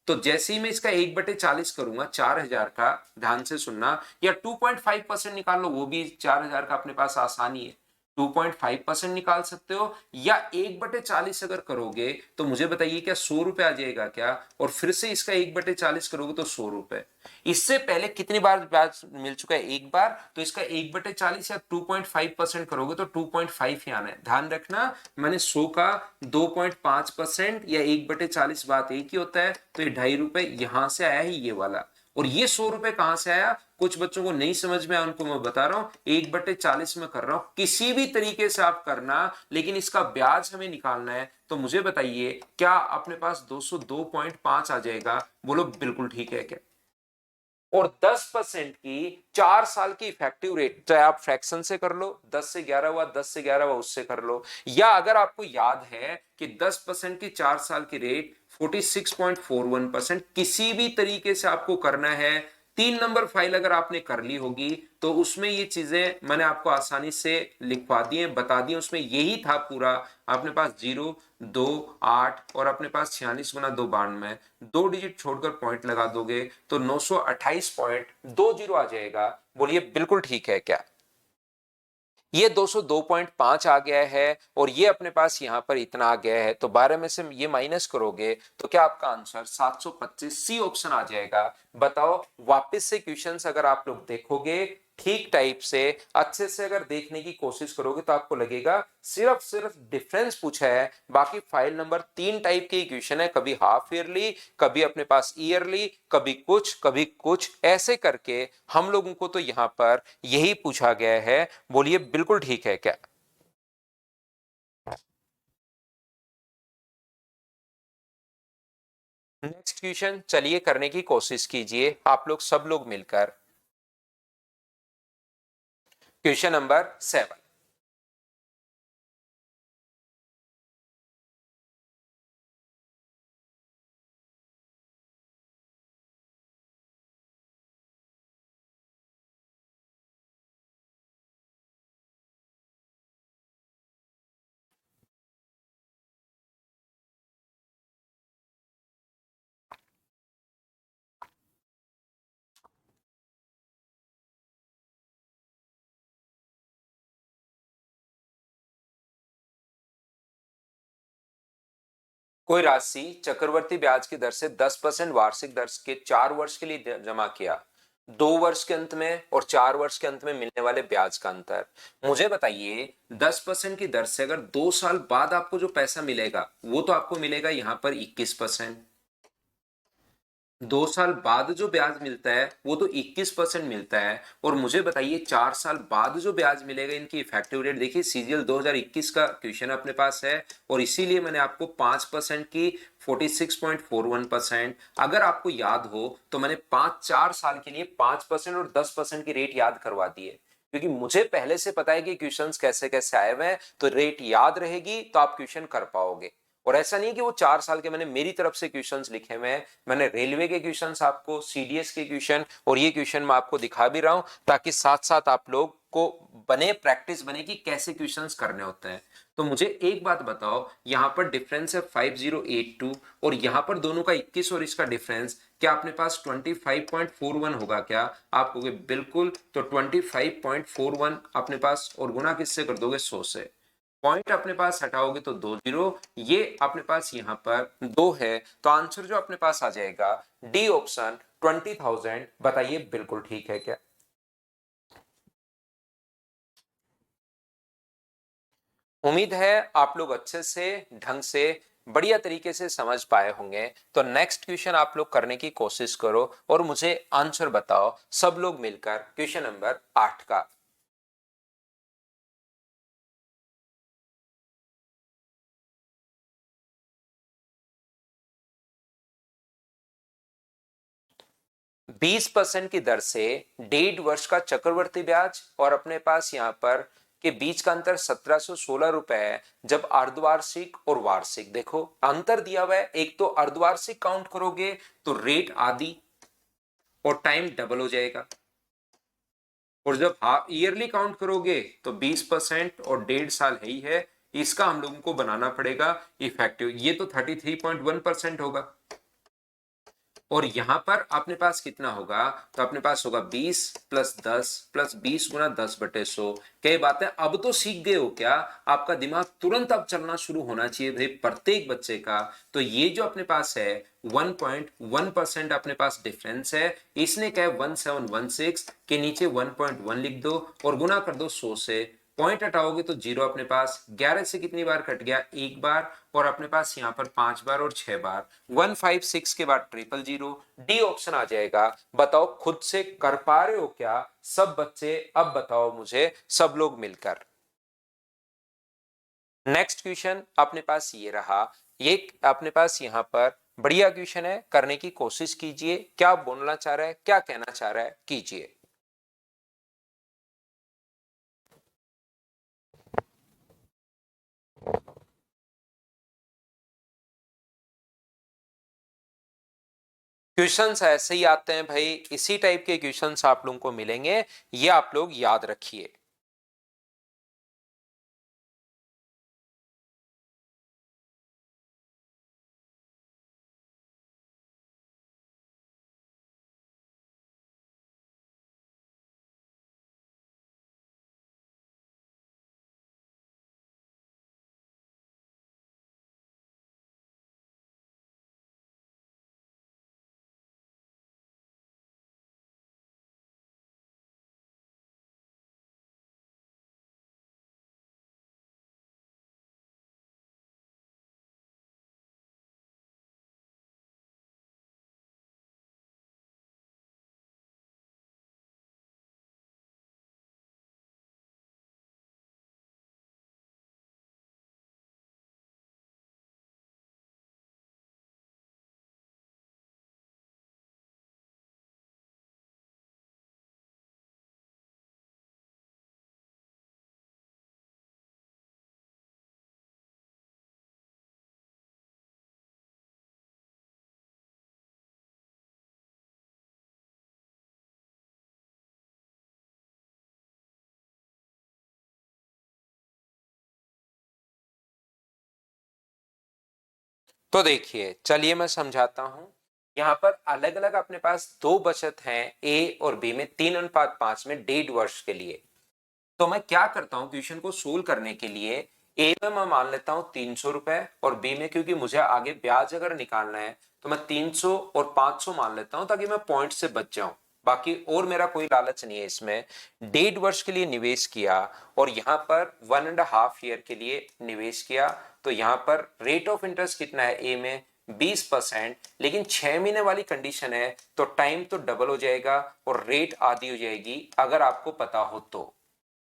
तो जैसे ही मैं इसका 1/40 करूंगा 4,000 का, ध्यान से सुनना, या 2.5% निकाल लो, वो भी 4,000 का अपने पास आसानी है, 2.5% निकाल सकते हो। या 1/40 अगर करोगे तो मुझे बताइए क्या 100 रुपए आ जाएगा क्या? और फिर से इसका 1/40 करोगे तो 100 रुपए। इससे पहले कितनी बार ब्याज मिल चुका है, एक बार, तो इसका 1/40 या 2.5% करोगे तो 2.5 ही आना है। ध्यान रखना मैंने 100 का 2.5% या 1/40 बात एक ही होता है, तो ये 2.5 रुपए यहां से आया ही ये वाला। और ये 100 रुपए कहां से आया, कुछ बच्चों को नहीं समझ में आया, उनको मैं बता रहा हूं, 1/40 में कर रहा हूं, किसी भी तरीके से आप करना, लेकिन इसका ब्याज हमें निकालना है। तो मुझे बताइए क्या अपने पास 202.5 आ जाएगा? बोलो बिल्कुल ठीक है क्या? और 10% की 4 साल की इफेक्टिव रेट, चाहे आप फ्रैक्शन से कर लो, 10 से 11 हुआ, 10 से 11 हुआ उससे कर लो, या अगर आपको याद है कि 10% की 4 साल की रेट 46.41%, किसी भी तरीके से आपको करना है। 3 नंबर फाइल अगर आपने कर ली होगी तो उसमें ये चीजें मैंने आपको आसानी से लिखवा दी हैं, बता दी, उसमें यही था पूरा। अपने पास 0, 2, 8 और अपने पास 46 गुना 2 92, 2 डिजिट छोड़कर पॉइंट लगा दोगे तो 928.20 आ जाएगा। बोलिए बिल्कुल ठीक है क्या? ये 202.5 आ गया है, और ये अपने पास यहां पर इतना आ गया है, तो 12 में से ये माइनस करोगे तो क्या आपका आंसर 725 सी ऑप्शन आ जाएगा। बताओ वापस से क्वेश्चंस अगर आप लोग देखोगे ठीक टाइप से, अच्छे से अगर देखने की कोशिश करोगे तो आपको लगेगा सिर्फ सिर्फ डिफरेंस पूछा है। बाकी फाइल नंबर 3 टाइप के क्वेश्चन है, कभी हाफ ईयरली, कभी अपने पास ईयरली, कभी कुछ ऐसे करके हम लोगों को तो यहां पर यही पूछा गया है। बोलिए बिल्कुल ठीक है क्या? नेक्स्ट क्वेश्चन चलिए करने की कोशिश कीजिए आप लोग सब लोग मिलकर। Question number 7। कोई राशि चक्रवर्ती ब्याज की दर से 10% वार्षिक दर के 4 वर्ष के लिए जमा किया, 2 वर्ष के अंत में और 4 वर्ष के अंत में मिलने वाले ब्याज का अंतर। मुझे बताइए 10% की दर से अगर 2 साल बाद आपको जो पैसा मिलेगा वो तो आपको मिलेगा यहां पर 21%। 2 साल बाद जो ब्याज मिलता है वो तो 21% मिलता है। और मुझे बताइए 4 साल बाद जो ब्याज मिलेगा इनकी इफेक्टिव रेट, देखिए सीजीएल 2021 का क्वेश्चन अपने पास है और इसीलिए मैंने आपको 5% की 46.41%, अगर आपको याद हो तो मैंने 4 साल के लिए 5% और 10% की रेट याद करवा दी है, क्योंकि मुझे पहले से पता है कि क्वेश्चंस कैसे कैसे आए हुए हैं, तो रेट याद रहेगी तो आप क्वेश्चन कर पाओगे। और ऐसा नहीं कि वो 4 साल के मैंने मेरी तरफ से क्वेश्चंस लिखे हुए हैं, मैंने रेलवे के क्वेश्चंस आपको, सीडीएस के क्वेश्चन और ये क्वेश्चन मैं आपको दिखा भी रहा हूं ताकि साथ साथ आप लोग को बने, प्रैक्टिस बने कि कैसे क्वेश्चंस करने होते हैं। तो मुझे एक बात बताओ, यहां पर डिफरेंस है 5082 और यहां पर दोनों का 21 और इसका डिफरेंस, क्या अपने पास 25.41 होगा क्या? आप कहोगे बिल्कुल, तो 25.41 अपने पास और गुना किससे कर दोगे? 100 से। पॉइंट अपने पास हटाओगे तो 2 जीरो, ये अपने पास यहां पर 2 है, तो आंसर जो अपने पास आ जाएगा डी ऑप्शन 20,000। बताइए बिल्कुल ठीक है क्या? उम्मीद है आप लोग अच्छे से, ढंग से, बढ़िया तरीके से समझ पाए होंगे। तो नेक्स्ट क्वेश्चन आप लोग करने की कोशिश करो और मुझे आंसर बताओ सब लोग मिलकर, क्वेश्चन नंबर 8 का। बीस परसेंट की दर से 1.5 वर्ष का चक्रवर्ती ब्याज और अपने पास यहां पर के बीच का अंतर 1716 रुपए है, जब अर्धवार्षिक और वार्षिक, देखो अंतर दिया हुआ है, एक तो अर्धवार्षिक काउंट करोगे तो रेट आधी और टाइम डबल हो जाएगा, और जब हाफ ईयरली काउंट करोगे तो 20% और 1.5 साल है ही है, इसका हम लोगों को बनाना पड़ेगा इफेक्टिव, ये तो 33.1% होगा। और यहां पर अपने पास कितना होगा? तो अपने पास होगा 20 प्लस 10 प्लस 20 गुना 10/100। कई बातें अब तो सीख गए हो क्या? आपका दिमाग तुरंत अब चलना शुरू होना चाहिए भाई प्रत्येक बच्चे का। तो ये जो अपने पास है 1.1% अपने पास डिफरेंस है, इसने क्या है 1716 के नीचे 1.1 लिख दो और गुना कर दो 100 से। पॉइंट हटाओगे तो जीरो अपने पास 11 से कितनी बार कट गया? एक बार, और अपने पास यहां पर 5 बार और 6 बार, 156 के बाद 000। डी ऑप्शन आ जाएगा। बताओ खुद से कर पा रहे हो क्या सब बच्चे? अब बताओ मुझे सब लोग मिलकर। नेक्स्ट क्वेश्चन अपने पास ये रहा, ये अपने पास यहां पर बढ़िया क्वेश्चन है, करने की कोशिश कीजिए, क्या बोलना चाह रहा है, क्या कहना चाह रहा है, कीजिए। क्वेश्चंस ऐसे ही आते हैं भाई, इसी टाइप के क्वेश्चंस आप लोगों को मिलेंगे, ये आप लोग याद रखिए। तो देखिए चलिए मैं समझाता हूं। यहां पर अलग अलग अपने पास दो बचत हैं, ए और बी में 3:5 में 1.5 वर्ष के लिए। तो मैं क्या करता हूं क्वेश्चन को सोल्व करने के लिए, ए में मैं मान लेता हूं 300 रुपए और बी में क्योंकि मुझे आगे ब्याज अगर निकालना है तो मैं 300 और 500 मान लेता हूं ताकि मैं पॉइंट से बच जाऊं। बाकी और मेरा कोई लालच नहीं है इसमें। 1.5 वर्ष के लिए निवेश किया और यहां पर 1.5 ईयर के लिए निवेश किया, तो यहां पर रेट ऑफ इंटरेस्ट कितना है ए में 20%, लेकिन 6 महीने वाली कंडीशन है तो टाइम तो डबल हो जाएगा और रेट आधी हो जाएगी अगर आपको पता हो तो।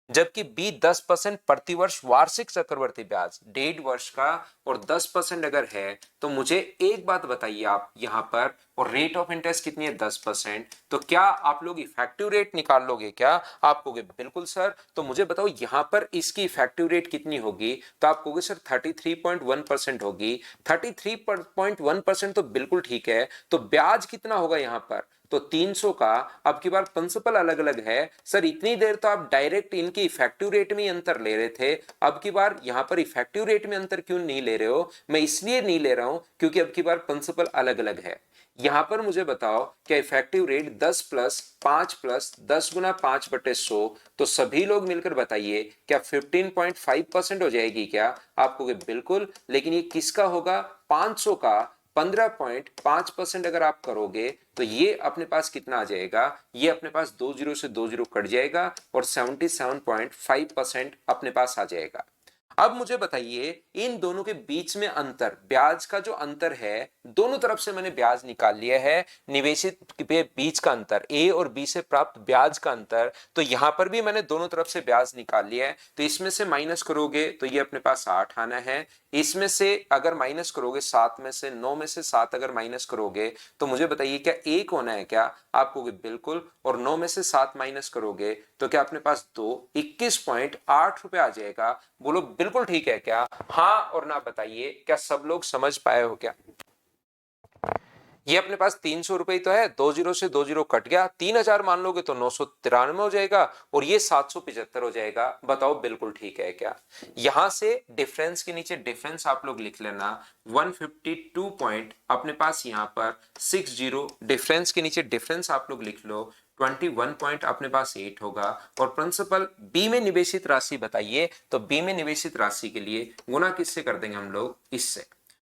जबकि बी 10% प्रतिवर्ष वार्षिक चक्रवर्ती ब्याज 1.5 वर्ष का और 10% अगर है तो मुझे एक बात बताइए आप यहां पर, और रेट ऑफ इंटरेस्ट कितनी है 10%, तो क्या आप लोग इफेक्टिव रेट निकाल लोगे क्या? आप कहोगे बिल्कुल सर। तो मुझे बताओ यहां पर इसकी इफेक्टिव रेट कितनी होगी? तो आप कहोगे सर 33.1% होगी। 33.1% तो बिल्कुल ठीक है। तो ब्याज कितना होगा यहां पर? तो 300 का। अब की बार प्रिंसिपल अलग अलग है सर, इतनी देर तो आप डायरेक्ट इनके इफेक्टिव रेट में अंतर ले रहे थे, अब की बार यहां पर इफेक्टिव रेट में अंतर क्यों नहीं ले रहे हो? मैं इसलिए नहीं ले रहा हूं क्योंकि अब की बार प्रिंसिपल अलग अलग है। यहां पर मुझे बताओ क्या इफेक्टिव रेट 10 प्लस 5 प्लस 10 गुना 5/100, तो सभी लोग मिलकर बताइए क्या 15.5% हो जाएगी क्या? आपको बिल्कुल, लेकिन ये किसका होगा? 500 का 15.5% अगर आप करोगे तो ये अपने पास कितना आ जाएगा? ये अपने पास 2 जीरो से 2 जीरो कट जाएगा और 77.5% अपने पास आ जाएगा। अब मुझे बताइए इन दोनों के बीच में अंतर, ब्याज का जो अंतर है, दोनों तरफ से मैंने ब्याज निकाल लिया है। निवेशित के बीच का अंतर, ए और बी से प्राप्त ब्याज का अंतर, तो यहां पर भी मैंने दोनों तरफ से ब्याज निकाल लिया है। तो इसमें से माइनस करोगे तो ये अपने पास 8 आना है। इसमें से अगर माइनस करोगे 7 में से 9 में से 7 अगर माइनस करोगे तो मुझे बताइए क्या 1 होना है क्या? आपको बिल्कुल। और 9 में से 7 माइनस करोगे तो क्या अपने पास 2 21.8 रुपए आ जाएगा। बोलो बिल्कुल ठीक है क्या? हाँ और ना बताइए, क्या सब लोग समझ पाए हो क्या? ये अपने पास 300 रुपए ही तो है, 2 जीरो से 2 जीरो कट गया, 3000 मान लोगे तो 993 हो जाएगा और ये 775 हो जाएगा। बताओ बिल्कुल ठीक है क्या? यहां से डिफरेंस के नीचे डिफरेंस आप लोग लिख लेना 152 पॉइंट अपने पास यहां पर 60, डिफरेंस के नीचे डिफरेंस आप लोग लिख लो 21 पॉइंट अपने पास 8 होगा। और प्रिंसिपल बी में निवेशित राशि बताइए, तो बी में निवेशित राशि के लिए गुना किससे कर देंगे हम लोग? इससे।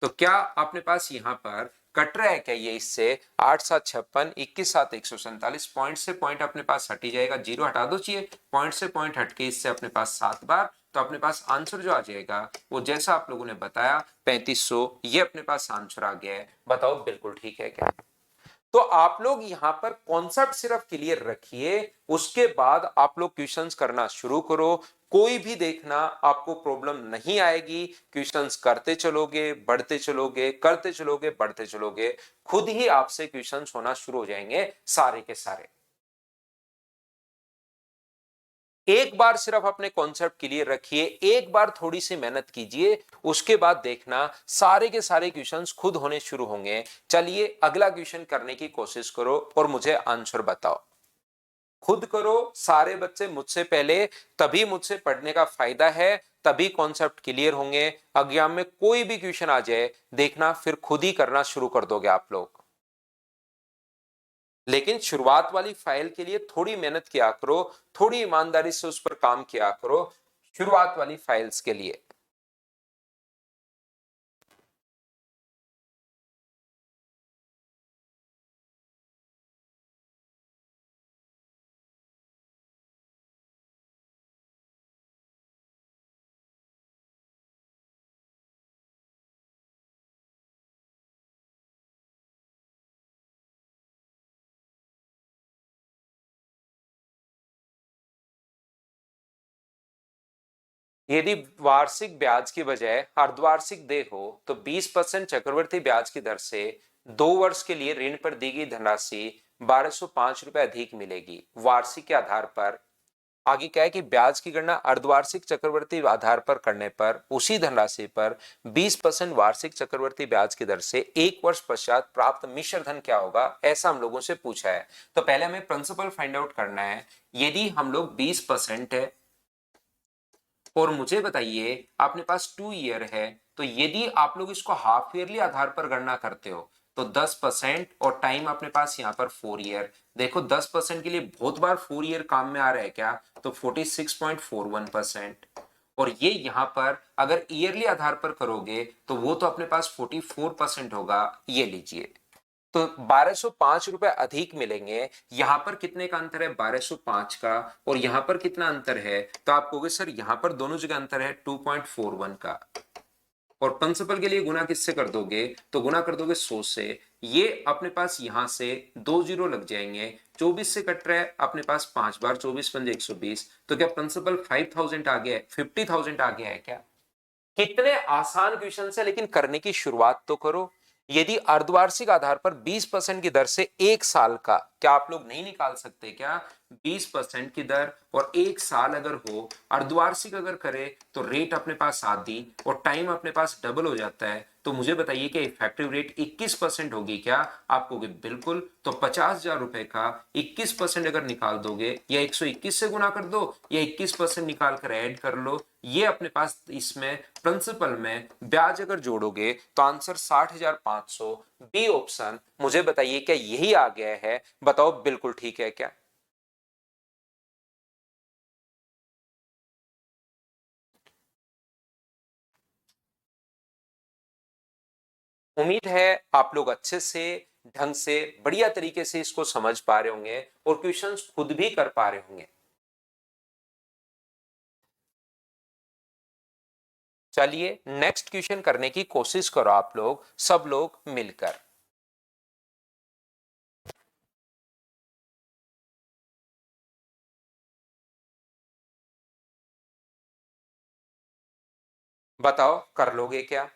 तो क्या अपने पास यहां पर कट रहा है क्या ये इससे? 8 7 56 21 7 147 पॉइंट से पॉइंट अपने पास हट ही जाएगा, जीरो हटा दो चाहिए, पॉइंट से पॉइंट हटके इससे अपने पास 7 बार, तो अपने पास आंसर जो आ जाएगा वो जैसा आप लोगों ने बताया 3500, ये अपने पास आंसर आ गया है। बताओ बिल्कुल ठीक है क्या? तो आप लोग यहां पर कॉन्सेप्ट सिर्फ क्लियर रखिए, उसके बाद आप लोग क्वेश्चंस करना शुरू करो। कोई भी देखना आपको प्रॉब्लम नहीं आएगी। क्वेश्चंस करते चलोगे, बढ़ते चलोगे, करते चलोगे, बढ़ते चलोगे, खुद ही आपसे क्वेश्चंस होना शुरू हो जाएंगे सारे के सारे। एक बार सिर्फ अपने कॉन्सेप्ट क्लियर रखिए, एक बार थोड़ी सी मेहनत कीजिए, उसके बाद देखना सारे के सारे क्वेश्चंस खुद होने शुरू होंगे। चलिए अगला क्वेश्चन करने की कोशिश करो और मुझे आंसर बताओ। खुद करो सारे बच्चे मुझसे पहले, तभी मुझसे पढ़ने का फायदा है, तभी कॉन्सेप्ट क्लियर होंगे। एग्जाम में कोई भी क्वेश्चन आ जाए देखना फिर खुद ही करना शुरू कर दोगे आप लोग। लेकिन शुरुआत वाली फाइल के लिए थोड़ी मेहनत किया करो, थोड़ी ईमानदारी से उस पर काम किया करो शुरुआत वाली फाइल्स के लिए। यदि वार्षिक ब्याज की बजाय अर्धवार्षिक देय हो तो 20% चक्रवृद्धि ब्याज की दर से 2 वर्ष के लिए ऋण पर दी गई धनराशि 1205 रुपए अधिक मिलेगी वार्षिक के आधार पर। आगे क्या है कि ब्याज की गणना अर्धवार्षिक चक्रवृद्धि आधार पर करने पर उसी धनराशि पर 20% वार्षिक चक्रवृद्धि ब्याज की दर से 1 वर्ष पश्चात प्राप्त मिश्र धन क्या होगा, ऐसा हम लोगों से पूछा है। तो पहले हमें प्रिंसिपल फाइंड आउट करना है। यदि हम लोग 20% है और मुझे बताइए अपने पास 2 ईयर है, तो यदि आप लोग इसको हाफ ईयरली आधार पर गणना करते हो तो 10% और टाइम अपने पास यहाँ पर 4 ईयर। देखो 10% के लिए बहुत बार 4 ईयर काम में आ रहा है क्या? तो 46.41%। और ये यहां पर अगर ईयरली आधार पर करोगे तो वो तो अपने पास 44% होगा। ये लीजिए, तो 1205 रुपए अधिक मिलेंगे। यहां पर कितने का अंतर है? 1205 का। और यहां पर कितना अंतर है? तो आप कहोगे सर यहां पर दोनों जगह अंतर है 2.41 का। और प्रिंसिपल के लिए गुना किससे कर दोगे? तो गुना कर दोगे 100 से। ये अपने पास यहां से 2 जीरो लग जाएंगे, 24 से कट रहा है अपने पास 5 बार, 24 पंजे 120। तो क्या प्रिंसिपल 5000 आ गया है? 50,000 आ गया है क्या? कितने आसान क्वेश्चन है, लेकिन करने की शुरुआत तो करो। यदि अर्धवार्षिक आधार पर 20% की दर से एक साल का, क्या आप लोग नहीं निकाल सकते क्या? 20% की दर और एक साल अगर हो, अर्धवार्षिक अगर करे तो रेट अपने पास आधी और टाइम अपने पास डबल हो जाता है। तो मुझे बताइए कि इफेक्टिव रेट 21% होगी क्या? आप कहोगे बिल्कुल। तो 50,000 रुपए का 21% अगर निकाल दोगे, या 121 से गुना कर दो या 21% निकाल कर ऐड कर लो, ये अपने पास इसमें प्रिंसिपल में ब्याज अगर जोड़ोगे तो आंसर 60,500। B option. मुझे बताइए क्या यही आ गया है? बताओ बिल्कुल ठीक है क्या? उम्मीद है आप लोग अच्छे से, ढंग से, बढ़िया तरीके से इसको समझ पा रहे होंगे और क्वेश्चंस खुद भी कर पा रहे होंगे। चलिए नेक्स्ट क्वेश्चन करने की कोशिश करो आप लोग, सब लोग मिलकर। बताओ कर लोगे क्या?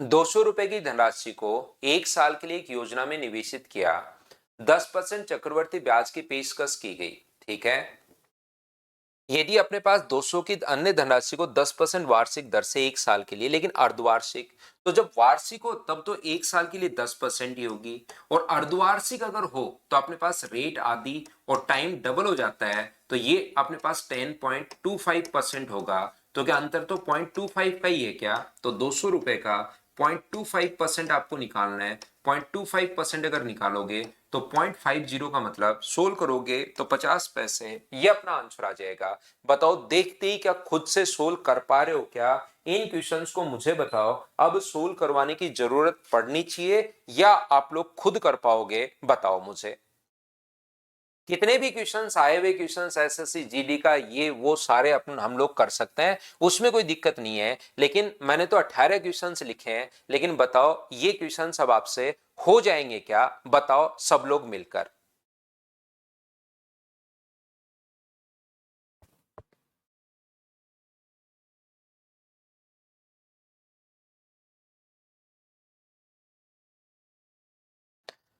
₹200 की धनराशि को एक साल के लिए एक योजना में निवेशित किया। 10% चक्रवर्ती ब्याज की पेशकश की गई। ठीक है। यदि अपने पास 200 की अन्य धनराशि को 10% वार्षिक दर से एक साल के लिए, लेकिन अर्धवार्षिक, तो जब वार्षिक हो तब तो एक साल के लिए 10% ही होगी, और अर्धवार्षिक अगर हो तो अपने पास रेट आदि और टाइम डबल हो जाता है, तो ये अपने पास 10.25% होगा। तो क्या अंतर तो 0.25 का ही है क्या? तो ₹200 का 0.25% आपको निकालना है। 0.25% अगर निकालोगे तो 0.50 का मतलब सोल्व करोगे तो 50 पैसे, ये अपना आंसर आ जाएगा। बताओ देखते ही क्या खुद से सोल्व कर पा रहे हो क्या? इन क्वेश्चंस को मुझे बताओ, अब सोल्व करवाने की जरूरत पड़नी चाहिए या आप लोग खुद कर पाओगे? बताओ मुझे। कितने भी क्वेश्चंस आए हुए क्वेश्चंस एसएससी जीडी का, ये वो सारे अपन हम लोग कर सकते हैं, उसमें कोई दिक्कत नहीं है। लेकिन मैंने तो 18 क्वेश्चंस लिखे हैं, लेकिन बताओ ये क्वेश्चंस अब आपसे हो जाएंगे क्या? बताओ सब लोग मिलकर।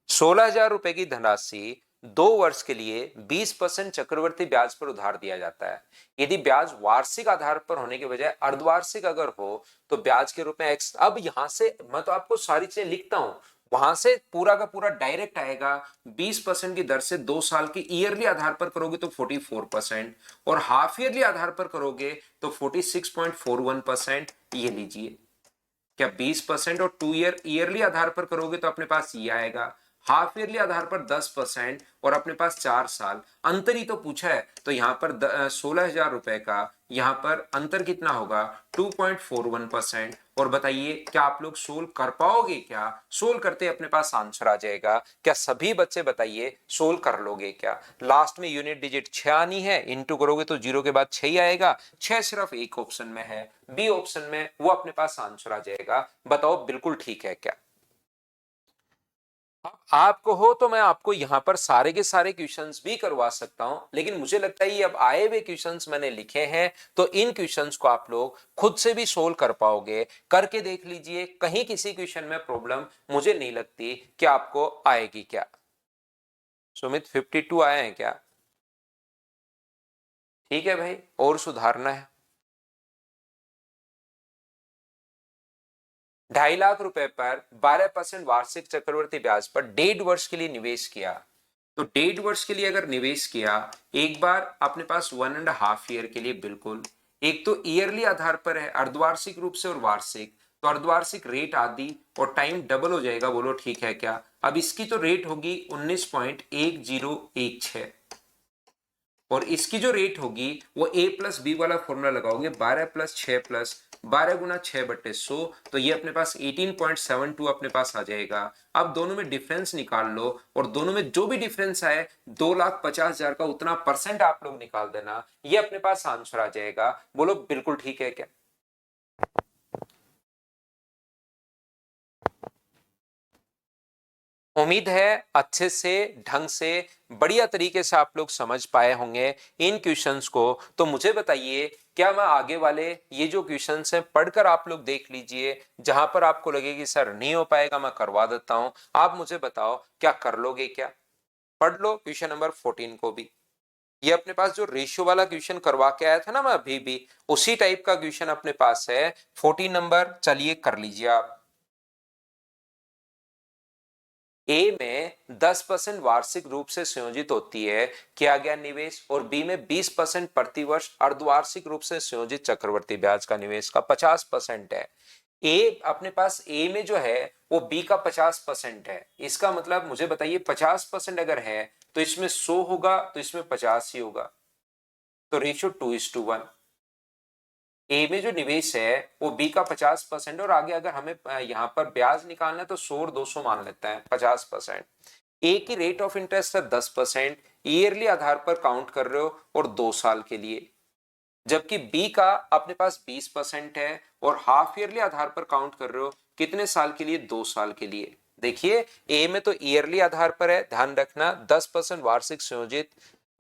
16,000 रुपए की धनराशि 2 वर्ष के लिए 20% चक्रवर्ती ब्याज पर उधार दिया जाता है। यदि ब्याज वार्षिक आधार पर होने के बजाय अर्धवार्षिक अगर हो तो ब्याज के रूप में एक्स। अब यहां से मैं तो आपको सारी चीजें लिखता हूं, वहां से पूरा का पूरा डायरेक्ट आएगा। 20% की दर से 2 साल की ईयरली आधार पर करोगे तो 44%, और हाफ ईयरली आधार पर करोगे तो 46.41%। ये लीजिए, क्या 20% और 2 ईयर ईयरली आधार पर करोगे तो अपने पास ये आएगा। हाफ ईयरली आधार पर 10% और अपने पास 4 साल। अंतर ही तो पूछा है, तो यहां पर 16,000 रुपए का यहां पर अंतर कितना होगा? 2.41%। और बताइए क्या आप लोग सोल्व कर पाओगे क्या? सोल्व करते अपने पास आंसर आ जाएगा क्या? सभी बच्चे बताइए सोल्व कर लोगे क्या? लास्ट में यूनिट डिजिट 6 आनी है, इंटू करोगे तो जीरो के बाद 6 ही आएगा। 6 सिर्फ एक ऑप्शन में है, बी ऑप्शन में, वो अपने पास आंसर आ जाएगा। बताओ बिल्कुल ठीक है क्या? आपको हो तो मैं आपको यहां पर सारे के सारे क्वेश्चंस भी करवा सकता हूं, लेकिन मुझे लगता है ये अब आए हुए क्वेश्चंस मैंने लिखे हैं, तो इन क्वेश्चंस को आप लोग खुद से भी सोल्व कर पाओगे। करके देख लीजिए, कहीं किसी क्वेश्चन में प्रॉब्लम मुझे नहीं लगती कि आपको आएगी क्या। सुमित 52 आए हैं क्या? ठीक है भाई, और सुधारना है। 2.5 लाख रुपए पर 12% वार्षिक चक्रवर्ती ब्याज पर 1.5 वर्ष के लिए निवेश किया। तो 1.5 वर्ष के लिए अगर निवेश किया, एक बार अपने पास 1.5 ईयर के लिए बिल्कुल, एक तो ईयरली आधार पर है, अर्धवार्षिक रूप से और वार्षिक, तो अर्धवार्षिक रेट आदि और टाइम डबल हो जाएगा, बोलो ठीक है क्या। अब इसकी तो रेट होगी 19.1016 और इसकी जो रेट होगी वो ए प्लस बी वाला फॉर्मूला लगाओगे, 12+6+12 गुना 6/100, तो ये अपने पास 18.72 अपने पास आ जाएगा। अब दोनों में डिफरेंस निकाल लो और दोनों में जो भी डिफरेंस आए 2,50,000 का उतना परसेंट आप लोग निकाल देना, ये अपने पास आंसर आ जाएगा। बोलो बिल्कुल ठीक है क्या। उम्मीद है अच्छे से, ढंग से, बढ़िया तरीके से आप लोग समझ पाए होंगे इन क्वेश्चंस को। तो मुझे बताइए, क्या मैं आगे वाले ये जो क्वेश्चंस हैं पढ़कर आप लोग देख लीजिए, जहां पर आपको लगे कि सर नहीं हो पाएगा मैं करवा देता हूं, आप मुझे बताओ क्या कर लोगे क्या। पढ़ लो क्वेश्चन नंबर 14 को भी। ये अपने पास जो रेशियो वाला क्वेश्चन करवा के आया था ना मैं अभी भी, उसी टाइप का क्वेश्चन अपने पास है 14 नंबर। चलिए कर लीजिए आप। ए में 10% वार्षिक रूप से संयोजित होती है किया गया निवेश, और बी में 20% प्रतिवर्ष अर्धवार्षिक रूप से संयोजित चक्रवर्ती ब्याज का निवेश का 50% है। ए अपने पास ए में जो है वो बी का 50% है। इसका मतलब मुझे बताइए 50% अगर है तो इसमें 100 होगा तो इसमें 50 ही होगा, तो रेशियो 2:1। ए में जो निवेश है वो बी का 50% और आगे अगर हमें यहाँ पर ब्याज निकालना है तो 100 और 200 मान लेते हैं 50%। ए की रेट ऑफ इंटरेस्ट है 10%, ईयरली आधार पर काउंट कर रहे हो और 2 साल के लिए। जबकि बी का अपने पास 20% है और हाफ ईयरली आधार पर काउंट कर रहे हो, कितने साल के लिए, 2 साल के लिए। देखिए ए में तो ईयरली आधार पर है, ध्यान रखना 10% वार्षिक संयोजित,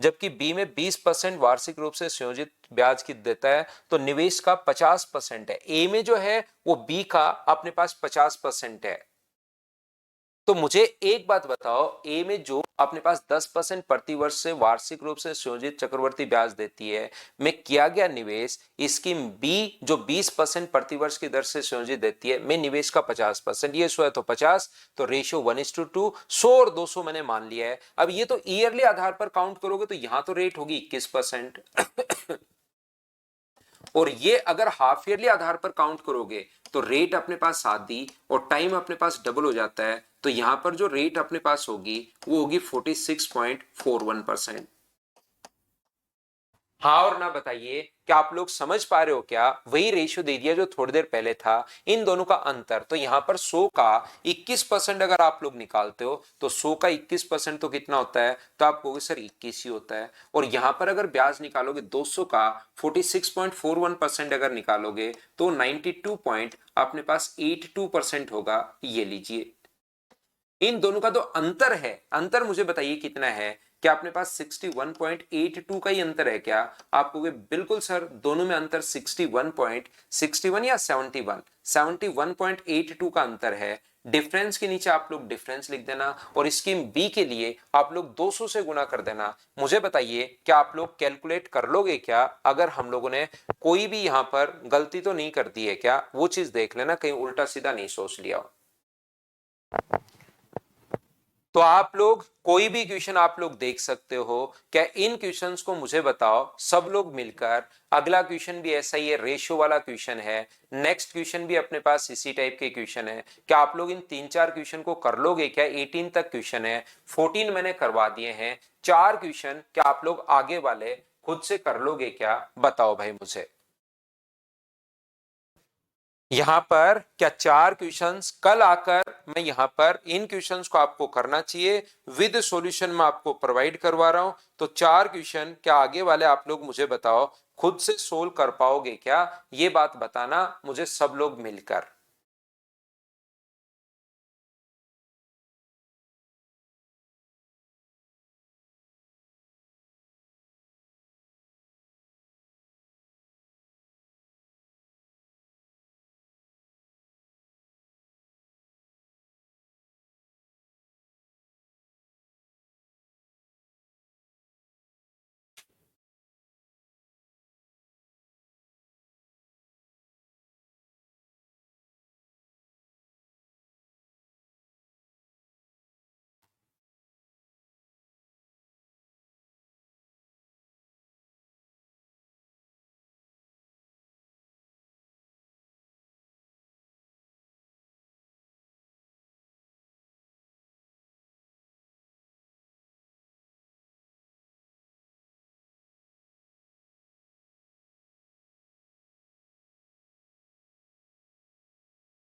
जबकि बी में 20% वार्षिक रूप से संयोजित ब्याज की देता है, तो निवेश का 50% है। ए में जो है वो बी का अपने पास 50% है। तो मुझे एक बात बताओ, ए में जो अपने पास 10% प्रतिवर्ष से वार्षिक रूप से संयोजित चक्रवर्ती ब्याज देती है में किया गया निवेश, स्कीम बी जो 20% प्रतिवर्ष की दर से संयोजित देती है में निवेश का 50%, ये 100 है तो 50, तो रेशियो 1:2, 100 और 200 मैंने मान लिया है। अब ये तो ईयरली आधार पर काउंट करोगे तो यहां तो रेट होगी 21%, और ये अगर हाफ ईयरली आधार पर काउंट करोगे तो रेट अपने पास आधी और टाइम अपने पास डबल हो जाता है, तो यहां पर जो रेट अपने पास होगी वो होगी 46.41%। हाँ और ना बताइए, क्या आप लोग समझ पा रहे हो क्या। वही रेशियो दे दिया जो थोड़ी देर पहले था, इन दोनों का अंतर। तो यहां पर 100 का 21% अगर आप लोग निकालते हो तो 100 का 21% तो कितना होता है, तो आप कहोगे सर 21 ही होता है। और यहां पर अगर ब्याज निकालोगे 200 का 46.41% अगर निकालोगे तो 92 पॉइंट अपने पास 82% होगा। ये लीजिए, इन दोनों का तो अंतर है, अंतर मुझे बताइए कितना है। क्या अपने पास 61.82 का ही अंतर है क्या। आप कहोगे बिल्कुल सर दोनों में अंतर 61.61 या 71.82 का अंतर है। डिफरेंस के नीचे आप लोग डिफरेंस लिख देना और स्कीम बी के लिए आप लोग 200 से गुना कर देना। मुझे बताइए क्या आप लोग कैलकुलेट कर लोगे क्या, अगर हम लोगों ने कोई भी यहां पर गलती तो नहीं कर दी है क्या, वो चीज देख लेना कहीं उल्टा सीधा नहीं सोच लिया हो। तो आप लोग कोई भी क्वेश्चन आप लोग देख सकते हो क्या। इन क्वेश्चंस को मुझे बताओ सब लोग मिलकर। अगला क्वेश्चन भी ऐसा ही है, रेशियो वाला क्वेश्चन है। नेक्स्ट क्वेश्चन भी अपने पास इसी टाइप के क्वेश्चन है। क्या आप लोग इन 3-4 क्वेश्चन को कर लोगे क्या। 18 तक क्वेश्चन है, 14 मैंने करवा दिए हैं। 4 क्वेश्चन क्या आप लोग आगे वाले खुद से कर लोगे क्या, बताओ भाई मुझे। यहां पर क्या 4 क्वेश्चंस कल आकर मैं यहां पर इन क्वेश्चंस को आपको करना चाहिए, विद सॉल्यूशन में आपको प्रोवाइड करवा रहा हूं। तो 4 क्वेश्चन क्या आगे वाले आप लोग मुझे बताओ खुद से सोल्व कर पाओगे क्या, ये बात बताना मुझे सब लोग मिलकर।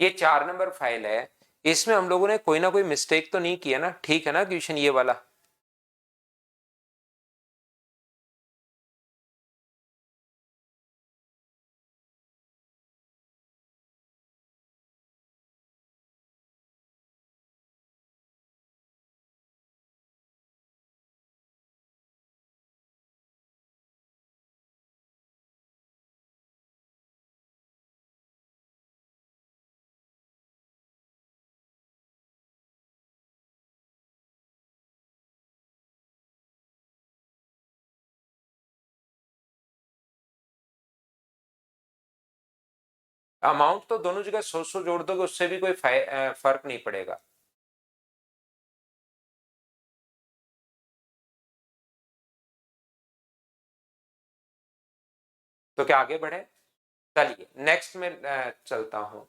ये 4 नंबर फाइल है, इसमें हम लोगों ने कोई ना कोई मिस्टेक तो नहीं किया ना? ठीक है ना क्वेश्चन ये वाला? अमाउंट तो दोनों जगह 100 जोड़ दोगे, उससे भी कोई फर्क नहीं पड़ेगा। तो क्या आगे बढ़े? चलिए नेक्स्ट में चलता हूं।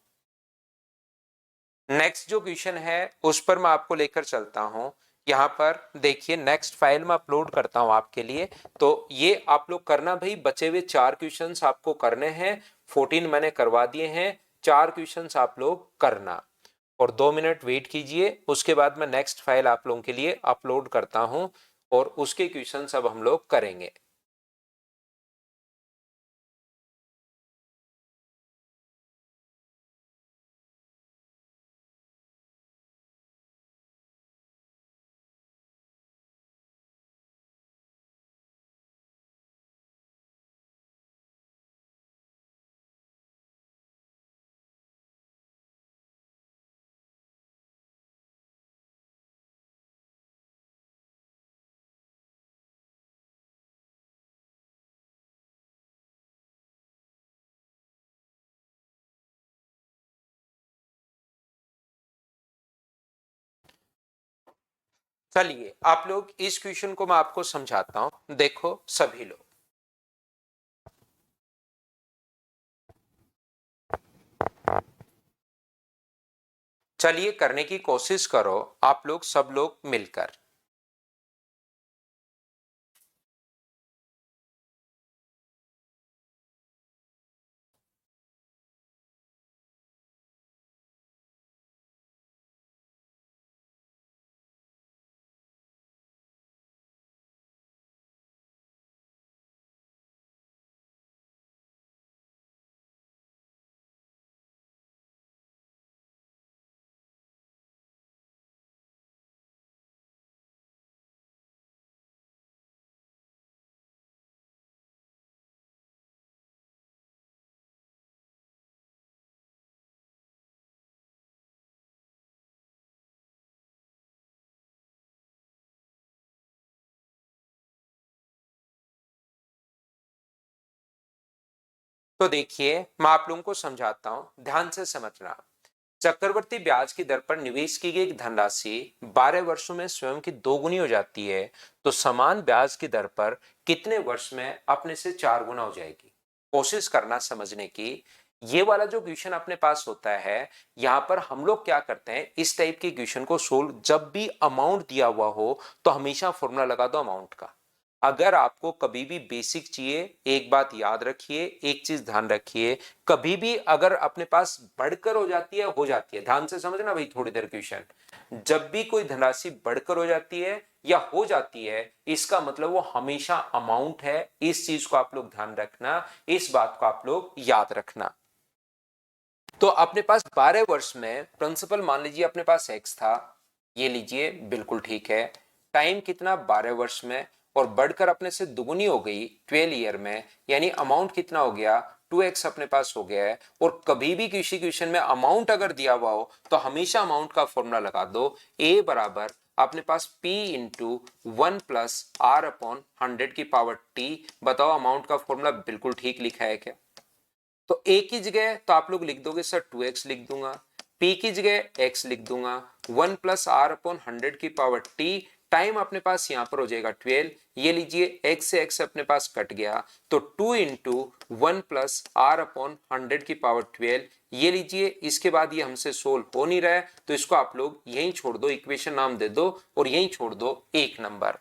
नेक्स्ट जो क्वेश्चन है उस पर मैं आपको लेकर चलता हूं। यहाँ पर देखिए, नेक्स्ट फाइल में अपलोड करता हूं आपके लिए। तो ये आप लोग करना भाई, बचे हुए 4 क्वेश्चंस आपको करने हैं। 14 मैंने करवा दिए हैं, 4 क्वेश्चंस आप लोग करना। और 2 मिनट वेट कीजिए, उसके बाद मैं नेक्स्ट फाइल आप लोगों के लिए अपलोड करता हूं और उसके क्वेश्चंस अब हम लोग करेंगे। चलिए आप लोग, इस क्वेश्चन को मैं आपको समझाता हूं। देखो सभी लोग, चलिए करने की कोशिश करो आप लोग, सब लोग मिलकर। तो देखिए मैं आप लोगों को समझाता हूं, ध्यान से समझना। चक्रवर्ती ब्याज की दर पर निवेश की गई धनराशि 12 वर्षों में स्वयं की दोगुनी हो जाती है, तो समान ब्याज की दर पर कितने वर्ष में अपने से 4 गुना हो जाएगी? कोशिश करना समझने की। ये वाला जो क्वेश्चन अपने पास होता है, यहां पर हम लोग क्या करते हैं, इस टाइप के क्वेश्चन को सोल्व, जब भी अमाउंट दिया हुआ हो तो हमेशा फॉर्मूला लगा दो अमाउंट का। अगर आपको कभी भी बेसिक चाहिए, एक बात याद रखिए, एक चीज ध्यान रखिए, कभी भी अगर अपने पास बढ़कर हो जाती है, ध्यान से समझना भाई थोड़ी देर क्वेश्चन। जब भी कोई धनराशि बढ़कर हो जाती है या हो जाती है, इसका मतलब वो हमेशा अमाउंट है। इस चीज को आप लोग ध्यान रखना, इस बात को आप लोग याद रखना। तो अपने पास 12 वर्ष में प्रिंसिपल मान लीजिए अपने पास एक्स था, ये लीजिए बिल्कुल ठीक है। टाइम कितना? 12 वर्ष में। और बढ़कर अपने से दुगुनी हो गई 12 ईयर में, यानी अमाउंट कितना हो गया? 2x अपने पास हो गया है। और कभी भी किसी क्वेश्चन में अमाउंट अगर दिया हुआ हो तो हमेशा अमाउंट का फॉर्मूला लगा दो। a बराबर अपने पास p into 1 plus r upon 100 की पावर t। बताओ अमाउंट का फॉर्मूला बिल्कुल ठीक लिखा है क्या? तो ए की जगह तो आप लोग लिख दोगे सर 2x लिख दूंगा, p की जगह x लिख दूंगा, 1 प्लस आर अपॉन 100 की पावर t। टाइम अपने पास यहां पर हो जाएगा 12। ये लीजिए x से x अपने पास कट गया, तो 2 इंटू 1 प्लस आर अपॉन 100 की पावर 12। ये लीजिए, इसके बाद ये हमसे सोल्व हो नहीं रहा है, तो इसको आप लोग यहीं छोड़ दो, इक्वेशन नाम दे दो और यहीं छोड़ दो 1 नंबर।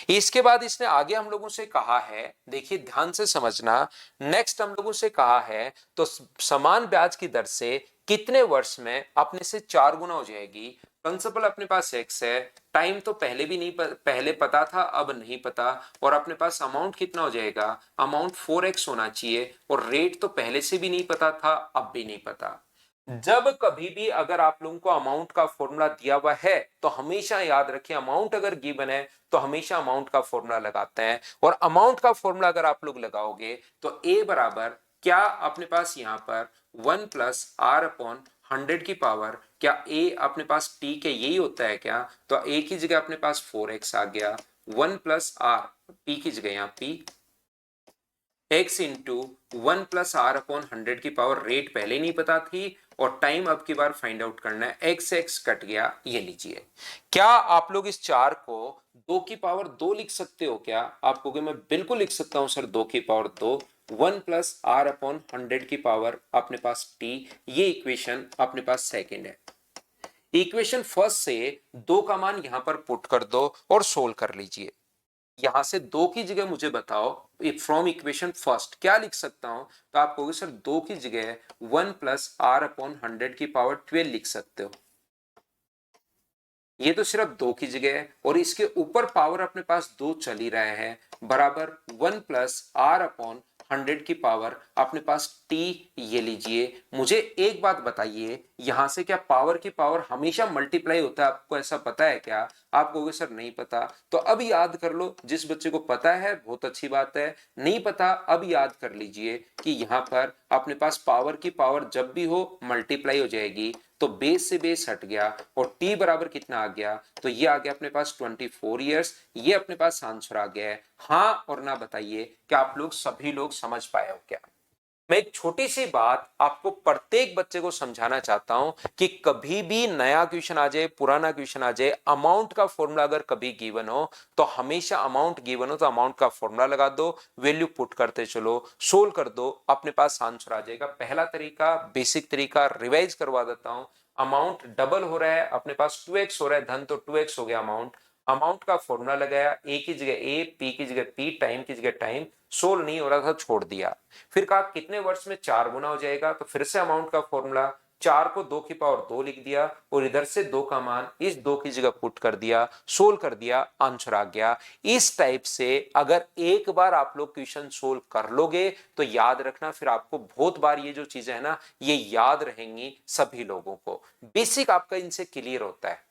इसके बाद इसने आगे हम लोगों से कहा है, देखिए ध्यान से समझना, नेक्स्ट हम लोगों से कहा है तो समान ब्याज की दर से कितने वर्ष में अपने से 4 गुना हो जाएगी। प्रिंसिपल अपने पास x है, टाइम तो पहले भी नहीं पहले पता था, अब नहीं पता, और अपने पास अमाउंट कितना हो जाएगा, अमाउंट 4x होना चाहिए, और रेट तो पहले से भी नहीं पता था, अब भी नहीं पता। जब कभी भी अगर आप लोगों को अमाउंट का फॉर्मूला दिया हुआ है तो हमेशा याद रखिए, अमाउंट अगर गिवन है तो हमेशा अमाउंट का फॉर्मूला लगाते हैं, और अमाउंट का फॉर्मूला अगर आप लोग लगाओगे तो ए बराबर क्या अपने पास यहां पर 1 प्लस आर अपॉन 100 की पावर, क्या ए अपने पास टी के यही होता है क्या, तो ए की जगह अपने पास 4x आ गया, 1 प्लस आर, पी की जगह यहां p, x into 1 plus r upon 100 की पावर, रेट पहले नहीं पता थी और टाइम अब की बार फाइंड आउट करना है, x कट गया, ये लीजिए। क्या आप लोग इस 4 को 2 की पावर 2 लिख सकते हो क्या, आप कहोगे मैं बिल्कुल लिख सकता हूं सर 2 की पावर 2, 1 प्लस आर अपॉन 100 की पावर अपने पास t, ये इक्वेशन अपने पास सेकेंड है। इक्वेशन फर्स्ट से 2 का मान यहां पर पुट कर दो और सोल्व कर लीजिए। यहां से 2 की जगह मुझे बताओ फ्रॉम इक्वेशन फर्स्ट क्या लिख सकता हूं, तो आप कहोगे सर 2 की जगह 1 प्लस आर अपॉन 100 की पावर 12 लिख सकते हो। ये तो सिर्फ 2 की जगह है, और इसके ऊपर पावर अपने पास 2 चल ही रहा है, बराबर 1 प्लस आर अपॉन 100 की पावर अपने पास t, ये लीजिए। मुझे एक बात बताइए, यहां से क्या पावर की पावर हमेशा मल्टीप्लाई होता है, आपको ऐसा पता है क्या, आप कहोगे सर नहीं पता, तो अब याद कर लो, जिस बच्चे को पता है बहुत अच्छी बात है, नहीं पता अब याद कर लीजिए कि यहां पर अपने पास पावर की पावर जब भी हो मल्टीप्लाई हो जाएगी, तो बेस से बेस हट गया और t बराबर कितना आ गया, तो ये आ गया अपने पास 24 ईयर्स, ये अपने पास आंसर आ गया है। हाँ और ना बताइए कि आप लोग सभी लोग समझ पाए हो क्या। मैं एक छोटी सी बात आपको प्रत्येक बच्चे को समझाना चाहता हूं कि कभी भी नया क्वेश्चन आ जाए, पुराना क्वेश्चन आ जाए, अमाउंट का फॉर्मूला अगर कभी गिवन हो तो हमेशा अमाउंट गिवन हो तो अमाउंट का फॉर्मूला लगा दो, वैल्यू पुट करते चलो, सोल्व कर दो, अपने पास आंसर आ जाएगा। पहला तरीका, बेसिक तरीका रिवाइज करवा देता हूं। अमाउंट डबल हो रहा है, अपने पास 2x हो रहा है, धन तो 2x हो गया अमाउंट, अमाउंट का फॉर्मूला लगाया, ए की जगह ए, पी की जगह पी, टाइम की जगह टाइम, सोल्व नहीं हो रहा था छोड़ दिया, फिर कहा कितने वर्ष में 4 गुना हो जाएगा, तो फिर से अमाउंट का फॉर्मूला, 4 को 2 की पावर 2 लिख दिया और इधर से 2 का मान इस 2 की जगह पुट कर दिया, सोल्व कर दिया, आंसर आ गया। इस टाइप से अगर एक बार आप लोग क्वेश्चन सोल्व कर लोगे तो याद रखना, फिर आपको बहुत बार ये जो चीजें है ना ये याद रहेंगी, सभी लोगों को बेसिक आपका इनसे क्लियर होता है।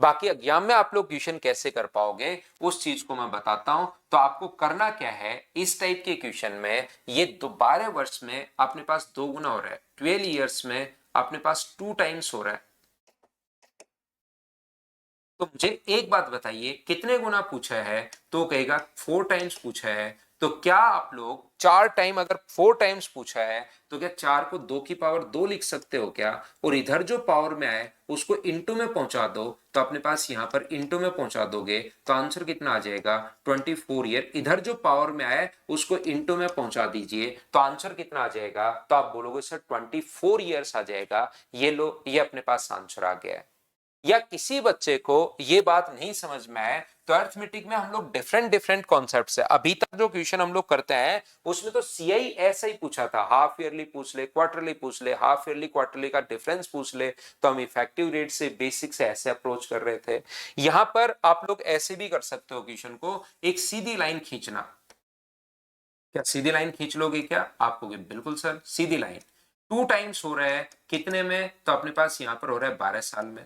बाकी एग्जाम में आप लोग क्वेश्चन कैसे कर पाओगे उस चीज को मैं बताता हूं। तो आपको करना क्या है, इस टाइप के क्वेश्चन में ये 12 वर्ष में अपने पास 2 गुना हो रहा है, 12 ईयर्स में अपने पास 2 टाइम्स हो रहा है, तो मुझे एक बात बताइए कितने गुना पूछा है, तो कहेगा 4 टाइम्स पूछा है, तो क्या आप लोग 4 टाइम, अगर 4 टाइम्स पूछा है तो क्या 4 को 2 की पावर 2 लिख सकते हो क्या, और इधर जो पावर में आए उसको इंटू में पहुंचा दो, तो अपने पास यहां पर इंटू में पहुंचा दोगे तो आंसर कितना आ जाएगा 24 ईयर, इधर जो पावर में आए उसको इंटू में पहुंचा दीजिए तो आंसर कितना आ जाएगा, तो आप बोलोगे सर 24 ईयर्स आ जाएगा। ये लो, ये अपने पास आंसर आ गया है। या किसी बच्चे को ये बात नहीं समझ में आए तो अर्थमेटिक में हम लोग डिफरेंट डिफरेंट कॉन्सेप्ट है, अभी तक जो क्वेश्चन हम लोग करते हैं उसमें तो सीआई ऐसा ही पूछा था, हाफ ईयरली पूछ ले, क्वार्टरली पूछ ले, हाफ ईयरली क्वार्टरली का डिफरेंस पूछ ले, तो हम इफेक्टिव रेट से बेसिक से ऐसे अप्रोच कर रहे थे। यहां पर आप लोग ऐसे भी कर सकते हो क्वेश्चन को, एक सीधी लाइन खींचना, क्या सीधी लाइन खींच लोगे क्या, आपको बिल्कुल सर सीधी लाइन, 2 टाइम्स हो रहा है कितने में, तो अपने पास यहां पर हो रहा है 12 साल में,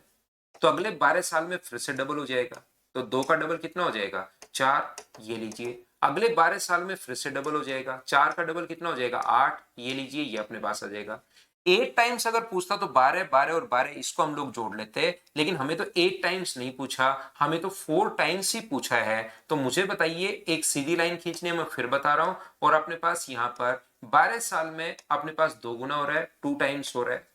तो अगले 12 साल में फिर से डबल हो जाएगा, तो 2 का डबल कितना हो जाएगा 4, ये लीजिए। अगले 12 साल में फिर से डबल हो जाएगा, 4 का डबल कितना हो जाएगा 8, ये लीजिए, ये अपने पास आ जाएगा। 8 टाइम्स अगर पूछता तो 12 12 और 12 इसको हम लोग जोड़ लेते, लेकिन हमें तो 8 टाइम्स नहीं पूछा, हमें तो 4 टाइम्स ही पूछा है। तो मुझे बताइए एक सीधी लाइन खींचने में फिर बता रहा हूं, और अपने पास यहां पर 12 साल में अपने पास 2 गुना हो रहा है, 2 टाइम्स हो रहा है,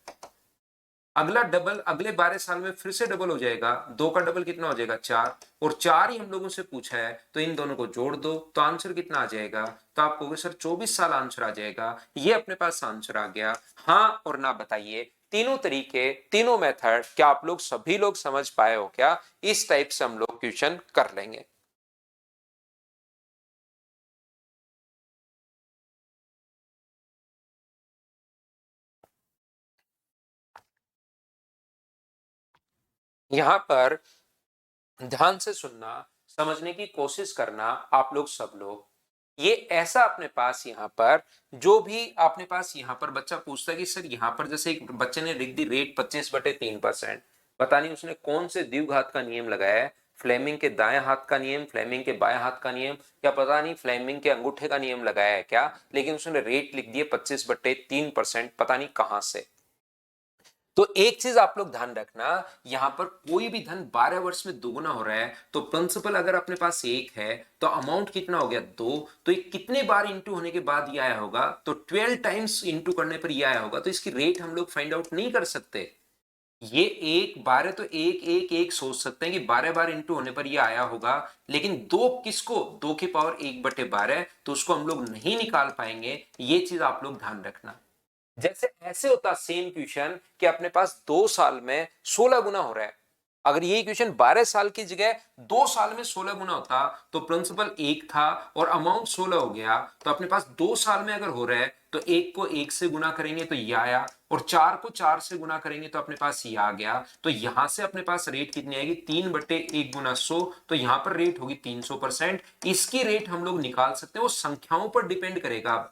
अगला डबल अगले 12 साल में फिर से डबल हो जाएगा, 2 का डबल कितना हो जाएगा 4, और 4 ही हम लोगों से पूछा है तो इन दोनों को जोड़ दो तो आंसर कितना आ जाएगा, तो आप कहोगे सर 24 साल आंसर आ जाएगा, ये अपने पास आंसर आ गया। हाँ और ना बताइए तीनों तरीके, तीनों मेथड क्या आप लोग सभी लोग समझ पाए हो क्या? इस टाइप से हम लोग क्वेश्चन कर लेंगे। यहां पर ध्यान से सुनना, समझने की कोशिश करना आप लोग सब लोग। ये ऐसा अपने पास यहाँ पर जो भी अपने पास यहाँ पर बच्चा पूछता है कि सर यहाँ पर जैसे एक बच्चे ने लिख दी रेट 25/3%, पता नहीं उसने कौन से द्विघात का नियम लगाया है, फ्लेमिंग के दाएं हाथ का नियम, फ्लेमिंग के बाएं हाथ का नियम, या पता नहीं फ्लेमिंग के अंगूठे का नियम लगाया है क्या, लेकिन उसने रेट लिख दिए 25/3%, पता नहीं कहां से। तो एक चीज आप लोग ध्यान रखना, यहां पर कोई भी धन 12 वर्ष में दोगुना हो रहा है तो प्रिंसिपल अगर अपने पास एक है तो अमाउंट कितना हो गया 2, तो ये कितने बार इंटू होने के बाद ये आया होगा, तो 12 टाइम्स इंटू करने पर ये आया होगा, तो इसकी रेट हम लोग फाइंड आउट नहीं कर सकते। ये एक बारह तो एक एक एक सोच सकते हैं कि 12 बार इंटू होने पर ये आया होगा, लेकिन दो किसको, 2 की पावर 1/12, तो उसको हम लोग नहीं निकाल पाएंगे। ये चीज आप लोग ध्यान रखना। जैसे ऐसे होता सेम क्वेश्चन कि अपने पास 2 साल में 16 गुना हो रहा है, अगर ये क्वेश्चन 12 साल की जगह 2 साल में 16 गुना होता तो प्रिंसिपल एक था और अमाउंट 16 हो गया, तो अपने पास 2 साल में अगर हो रहा है तो एक को एक से गुना करेंगे तो ये आया, और 4 को 4 से गुना करेंगे तो अपने पास ये आ गया। तो यहां से अपने पास रेट कितनी आएगी, 3/1 × 100, तो यहां पर रेट होगी 300%। इसकी रेट हम लोग निकाल सकते हैं, वो संख्याओं पर डिपेंड करेगा।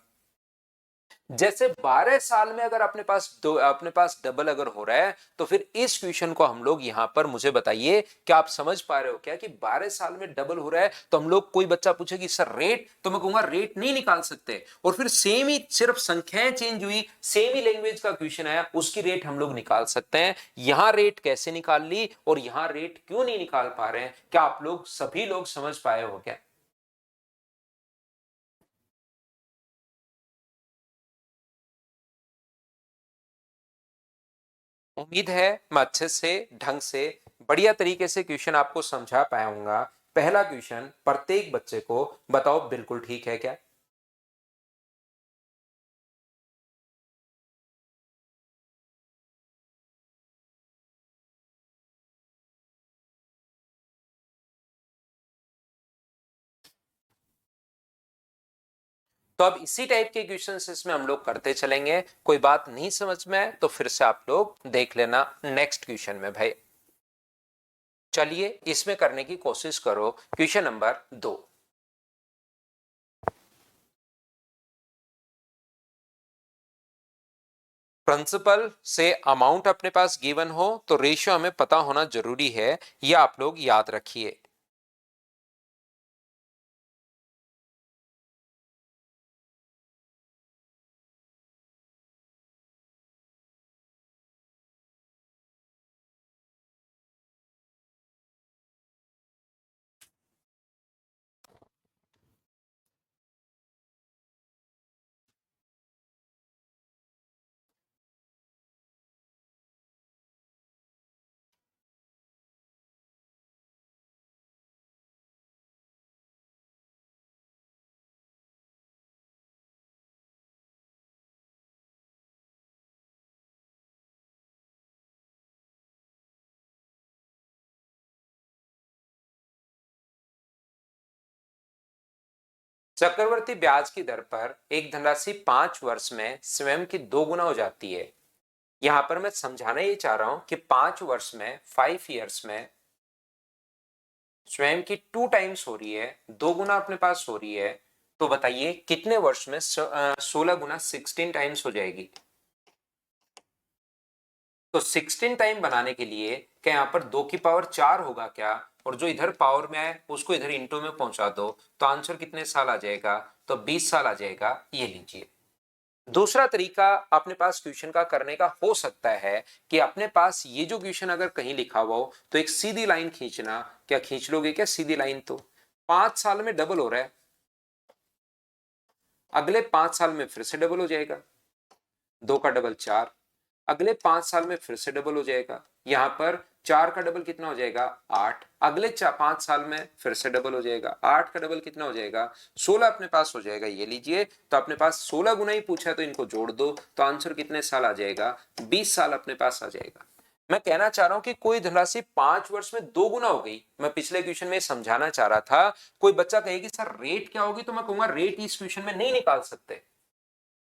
जैसे 12 साल में अगर अपने पास डबल अगर हो रहा है, तो फिर इस क्वेश्चन को हम लोग यहां पर मुझे बताइए, क्या आप समझ पा रहे हो क्या कि 12 साल में डबल हो रहा है, तो हम लोग, कोई बच्चा पूछे कि सर रेट, तो मैं कहूंगा रेट नहीं निकाल सकते, और फिर सेम ही सिर्फ संख्याएं चेंज हुई, सेम ही लैंग्वेज का क्वेश्चन आया, उसकी रेट हम लोग निकाल सकते हैं। यहां रेट कैसे निकाल ली और यहां रेट क्यों नहीं निकाल पा रहे हैं, क्या आप लोग सभी लोग समझ पाए हो क्या? उम्मीद है मैं अच्छे से, ढंग से, बढ़िया तरीके से क्वेश्चन आपको समझा पाऊंगा। पहला क्वेश्चन प्रत्येक बच्चे को बताओ बिल्कुल ठीक है क्या? तो अब इसी टाइप के क्वेश्चंस इसमें हम लोग करते चलेंगे। कोई बात नहीं समझ में आए तो फिर से आप लोग देख लेना नेक्स्ट क्वेश्चन में भाई। चलिए इसमें करने की कोशिश करो। क्वेश्चन नंबर 2, प्रिंसिपल से अमाउंट अपने पास गिवन हो तो रेशियो हमें पता होना जरूरी है, यह आप लोग याद रखिए। चक्रवर्ती ब्याज की दर पर एक धनराशि 5 वर्ष में स्वयं की 2 गुना हो जाती है। यहां पर मैं समझाना ये चाह रहा हूं कि 5 वर्ष में, 5 ईयर्स में स्वयं की 2 टाइम्स हो रही है, 2 गुना अपने पास हो रही है, तो बताइए कितने वर्ष में 16 गुना 16 टाइम्स हो जाएगी। तो 16 टाइम बनाने के लिए क्या यहाँ पर 2 की पावर 4 होगा क्या, और जो इधर पावर में है उसको इधर इंटू में पहुंचा दो, तो आंसर कितने साल आ जाएगा, तो 20 साल आ जाएगा। ये लीजिए। दूसरा तरीका अपने पास क्वेश्चन का करने का हो सकता है कि अपने पास ये जो क्वेश्चन अगर कहीं लिखा हुआ हो तो एक सीधी लाइन खींचना। क्या खींच लोगे क्या सीधी लाइन? तो 5 साल में डबल हो रहा है, अगले 5 साल में फिर से डबल हो जाएगा, 2 का डबल 4, अगले 5 साल में फिर से डबल हो जाएगा। यहां पर 4 का डबल कितना हो जाएगा 8, अगले 5 साल में फिर से डबल हो जाएगा, 8 का डबल कितना हो जाएगा 16 अपने पास हो जाएगा। ये लीजिए, तो अपने पास 16 गुना ही पूछा है तो इनको जोड़ दो, तो आंसर कितने साल आ जाएगा 20 साल अपने पास आ जाएगा। मैं कहना चाह रहा हूं कि कोई धनराशि 5 वर्ष में 2 गुना हो गई, मैं पिछले क्वेश्चन में समझाना चाह रहा था। कोई बच्चा कहेगी सर रेट क्या होगी, तो मैं कहूंगा रेट इस क्वेश्चन में नहीं निकाल सकते।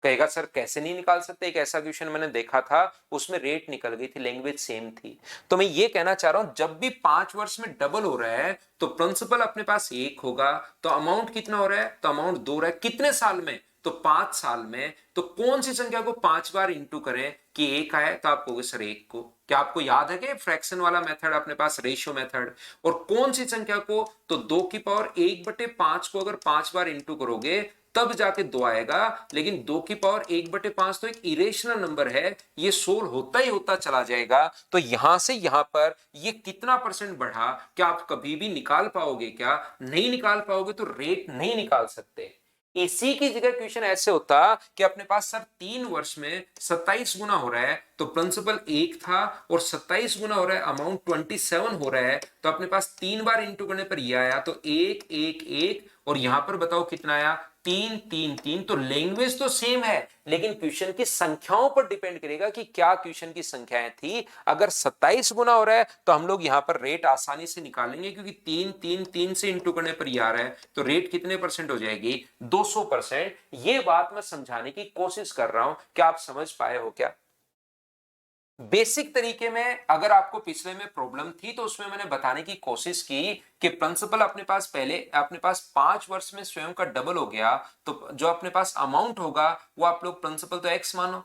कहेगा सर कैसे नहीं निकाल सकते, एक ऐसा क्वेश्चन मैंने देखा था उसमें रेट निकल गई थी, लैंग्वेज सेम थी। तो मैं ये कहना चाह रहा हूं जब भी 5 वर्ष में डबल हो रहा है तो प्रिंसिपल अपने पास 1 होगा, तो अमाउंट कितना हो रहा है, तो अमाउंट 2 रहा है। कितने साल में, तो 5 साल में। तो कौन सी संख्या को 5 बार इंटू करें कि 1 आए, तो आप कहोगे सर 1 को। क्या आपको याद है कि फ्रैक्शन वाला मेथड अपने पास, रेशियो मेथड। और कौन सी संख्या को, तो 2 की पावर 1/5 को अगर 5 बार इंटू करोगे तब जाके 2 आएगा। लेकिन 2 की पावर 1/5 तो एक इरेशनल नंबर है, ये सोल्व होता ही होता चला जाएगा। तो यहां से यहां पर ये कितना परसेंट बढ़ा, क्या आप कभी भी निकाल पाओगे, क्या नहीं निकाल पाओगे, तो रेट नहीं निकाल सकते। इसी की जगह क्वेश्चन ऐसे होता कि अपने पास सर 3 वर्ष में 27 गुना हो रहा है, तो प्रिंसिपल 1 था और 27 गुना हो रहा है, अमाउंट 27 हो रहा है, तो अपने पास 3 बार इंटू करने पर ये आया, तो 1 1 1, और यहां पर बताओ कितना आया 3 3 3। तो लैंग्वेज तो सेम है, लेकिन क्वेश्चन की संख्याओं पर डिपेंड करेगा कि क्या क्वेश्चन की संख्याएं थी। अगर 27 गुना हो रहा है तो हम लोग यहां पर रेट आसानी से निकालेंगे, क्योंकि 3 3 3 से इंटू करने पर ये आ रहा है, तो रेट कितने परसेंट हो जाएगी 200%। ये बात मैं समझाने की कोशिश कर रहा हूं, क्या आप समझ पाए हो क्या। बेसिक तरीके में अगर आपको पिछले में प्रॉब्लम थी तो उसमें मैंने बताने की कोशिश की कि प्रिंसिपल अपने पास पहले, अपने पास 5 वर्ष में स्वयं का डबल हो गया, तो जो अपने पास अमाउंट होगा वो आप लोग प्रिंसिपल तो एक्स मानो,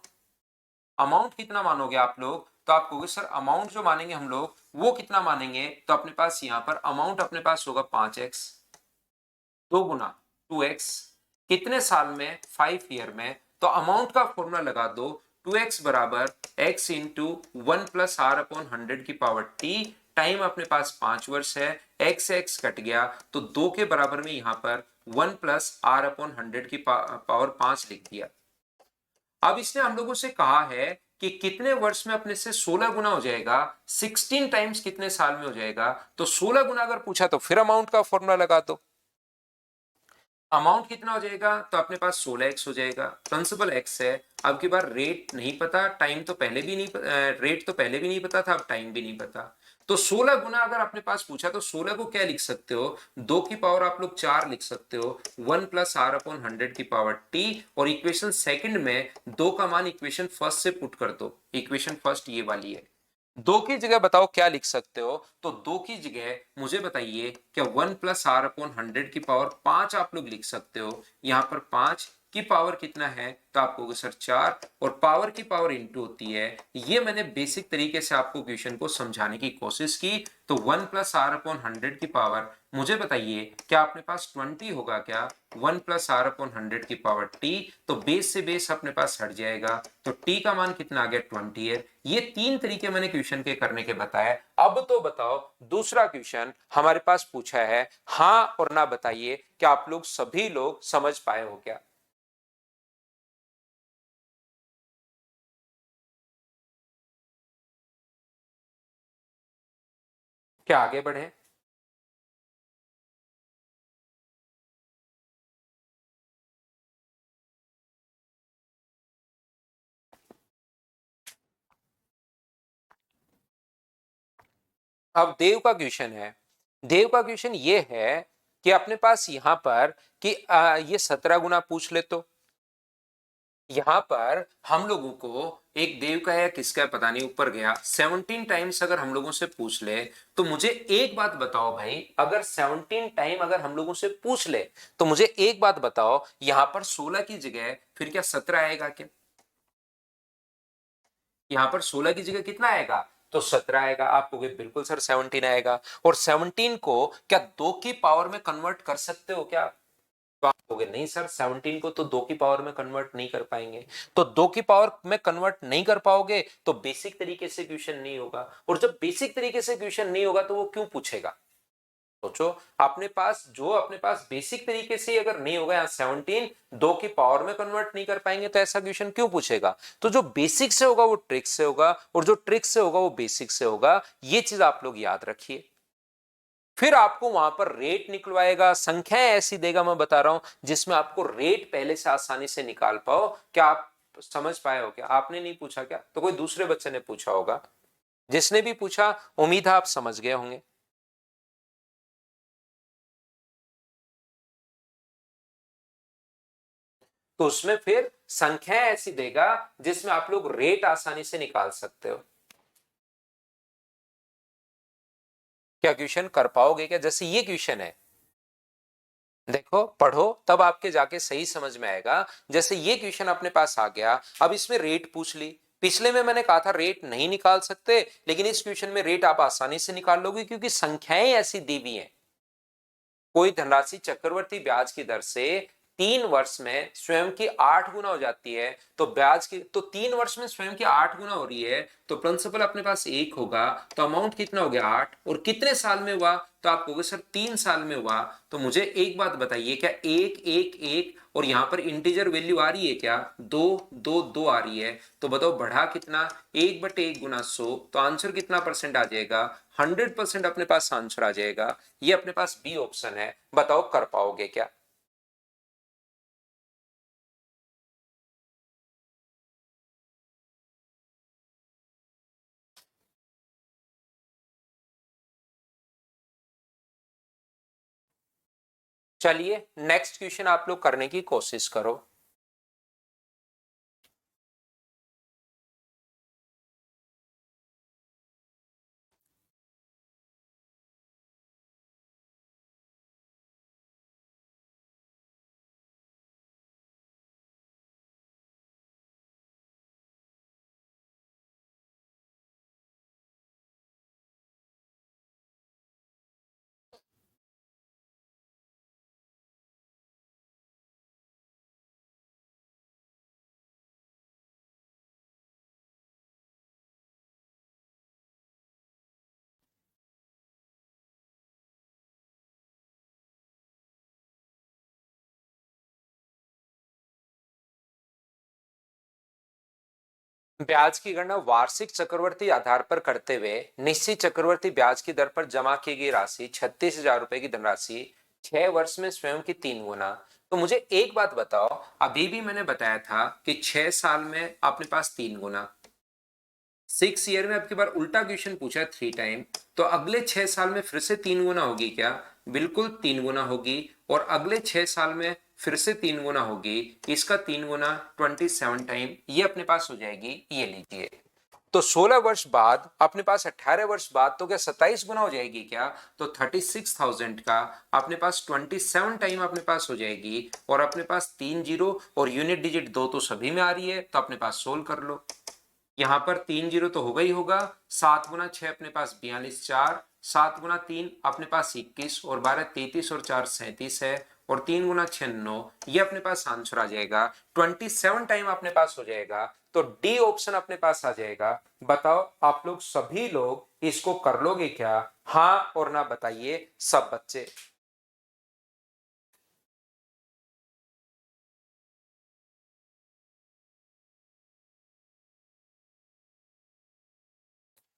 अमाउंट कितना मानोगे आप लोग, तो आप कहोगे सर अमाउंट जो मानेंगे हम लोग वो कितना मानेंगे, तो अपने पास यहां पर अमाउंट अपने पास होगा 5x, 2 गुना 2x, कितने साल में 5 ईयर में। तो अमाउंट का फॉर्मूला लगा दो, 2x बराबर x इंटू 1+r/100 की पावर t, टाइम अपने पास 5 वर्ष है, x x कट गया, तो 2 के बराबर में यहां पर 1+r/100 की पावर 5 लिख दिया। अब इसने हम लोगों से कहा है कि कितने वर्ष में अपने से 16 गुना हो जाएगा, 16 टाइम्स कितने साल में हो जाएगा। तो 16 गुना अगर पूछा तो फिर अमाउंट का फॉर्मूला लगा दो, अमाउंट कितना हो जाएगा, तो अपने पास 16x हो जाएगा, प्रिंसिपल x है। अब की बार रेट नहीं पता, टाइम तो पहले भी नहीं, रेट तो पहले भी नहीं पता था, अब टाइम भी नहीं पता। तो 16 गुना अगर अपने पास पूछा तो 16 को क्या लिख सकते हो, 2 की पावर आप लोग 4 लिख सकते हो, 1+r/100 की पावर t, और इक्वेशन सेकंड में 2 का मान इक्वेशन फर्स्ट से पुट कर दो। इक्वेशन फर्स्ट ये वाली है, 2 की जगह बताओ क्या लिख सकते हो, तो 2 की जगह मुझे बताइए क्या 1+r/100 की पावर 5 आप लोग लिख सकते हो। यहां पर 5 की पावर कितना है, तो आप कहोगे सर 4, और पावर की पावर इंटू होती है। ये मैंने बेसिक तरीके से आपको क्वेश्चन को समझाने की कोशिश की। तो 1+r/100 की पावर, मुझे बताइए क्या अपने पास 20 होगा क्या, 1+r/100 की पावर t, तो बेस से बेस अपने पास हट जाएगा, तो t का मान कितना आ गया 20 है। ये 3 तरीके मैंने क्वेश्चन के करने के बताए। अब तो बताओ दूसरा क्वेश्चन हमारे पास पूछा है, हाँ और ना बताइए क्या आप लोग सभी लोग समझ पाए हो क्या। क्या आगे बढ़े। अब देव का क्वेश्चन है, देव का क्वेश्चन ये है कि अपने पास यहां पर कि ये 17 गुना पूछ ले, तो यहां पर हम लोगों को एक देव का है किसका है पता नहीं, ऊपर गया 17 टाइम्स अगर हम लोगों से पूछ ले, तो मुझे एक बात बताओ भाई, अगर 17 टाइम अगर हम लोगों से पूछ ले तो मुझे एक बात बताओ, यहां पर 16 की जगह फिर क्या 17 आएगा क्या, यहां पर 16 की जगह कितना आएगा, तो 17 आएगा। आप कहोगे बिल्कुल सर 17 आएगा, और 17 को क्या 2 की पावर में कन्वर्ट कर सकते हो क्या, तो आप कहोगे नहीं सर 17 को तो 2 की पावर में कन्वर्ट नहीं कर पाएंगे। तो 2 की पावर में कन्वर्ट नहीं कर पाओगे तो बेसिक तरीके से क्वेश्चन नहीं होगा, और जब बेसिक तरीके से क्वेश्चन नहीं होगा तो वो क्यों पूछेगा। सोचो, अपने पास बेसिक तरीके से अगर नहीं होगा, यहाँ 17 2 की पावर में कन्वर्ट नहीं कर पाएंगे तो ऐसा क्वेश्चन क्यों पूछेगा। तो जो बेसिक से होगा वो ट्रिक से होगा, और जो ट्रिक से होगा वो बेसिक से होगा, ये चीज आप लोग याद रखिए। फिर आपको वहां पर रेट निकलवाएगा, संख्याएं ऐसी देगा, मैं बता रहा हूं जिसमें आपको रेट पहले से आसानी से निकाल पाओ। क्या आप समझ पाए हो? क्या आपने नहीं पूछा क्या? तो कोई दूसरे बच्चे ने पूछा होगा। जिसने भी पूछा, उम्मीद है आप समझ गए होंगे। तो उसमें फिर संख्याएं ऐसी देगा जिसमें आप लोग रेट आसानी से निकाल सकते हो। क्या क्वेश्चन कर पाओगे क्या? जैसे ये क्वेश्चन है, देखो पढ़ो तब आपके जाके सही समझ में आएगा। जैसे ये क्वेश्चन अपने पास आ गया, अब इसमें रेट पूछ ली। पिछले में मैंने कहा था रेट नहीं निकाल सकते, लेकिन इस क्वेश्चन में रेट आप आसानी से निकाल लोगे क्योंकि संख्याएं ऐसी दी हुई हैं। कोई धनराशि चक्रवर्ती ब्याज की दर से 3 वर्ष में स्वयं की 8 गुना हो जाती है, तो ब्याज की तो 3 वर्ष में स्वयं की 8 गुना हो रही है, तो प्रिंसिपल अपने पास 1 होगा, तो अमाउंट कितना हो गया 8, और कितने साल में हुआ? तो आप कहोगे सर 3 साल में हुआ। तो मुझे एक बात बताइए, क्या एक एक एक और यहां पर इंटीजर वैल्यू आ रही है क्या? 2 2 2 आ रही है, तो बताओ बढ़ा कितना? 1/1 × 100, तो आंसर कितना परसेंट आ जाएगा? 100% अपने पास आंसर आ जाएगा। ये अपने पास बी ऑप्शन है। बताओ कर पाओगे क्या? चलिए नेक्स्ट क्वेश्चन आप लोग करने की कोशिश करो। ब्याज की गणना वार्षिक चक्रवर्ती आधार पर करते हुए निश्चित चक्रवर्ती ब्याज की दर पर जमा की गई राशि 36,000 रुपए की धनराशि 6 वर्ष में स्वयं की 3 गुना। तो मुझे एक बात बताओ, अभी भी मैंने बताया था कि 6 साल में अपने पास 3 गुना, 6 ईयर में आपकी बार उल्टा क्वेश्चन पूछा है 3 टाइम, तो अगले 6 साल में फिर से 3 गुना होगी क्या? बिल्कुल 3 गुना होगी, और अगले 6 साल में फिर से 3 गुना होगी। इसका 3 गुना 27 टाइम, ये अपने पास हो जाएगी, ये लीजिए। तो 16 वर्ष बाद अपने पास, 18 वर्ष बाद तो क्या 27 गुना हो जाएगी क्या? तो 36,000 का अपने पास 27 टाइम अपने पास हो जाएगी, और अपने पास 3 जीरो और यूनिट डिजिट 2 तो सभी में आ रही है, तो अपने पास सोल्व कर लो। यहां पर 3 जीरो तो होगा ही होगा, 7 गुना 6 अपने पास 42, 4 7 गुना 3 अपने पास 21, और 12 33, और 4 37 है, और 3 गुना 6 9, ये अपने पास आंसर आ जाएगा। 27 टाइम अपने पास हो जाएगा, तो डी ऑप्शन अपने पास आ जाएगा। बताओ आप लोग सभी लोग इसको कर लोगे क्या? हाँ और ना बताइए सब बच्चे।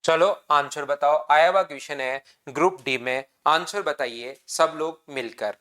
चलो आंसर बताओ, आया हुआ क्वेश्चन है ग्रुप डी में, आंसर बताइए सब लोग मिलकर।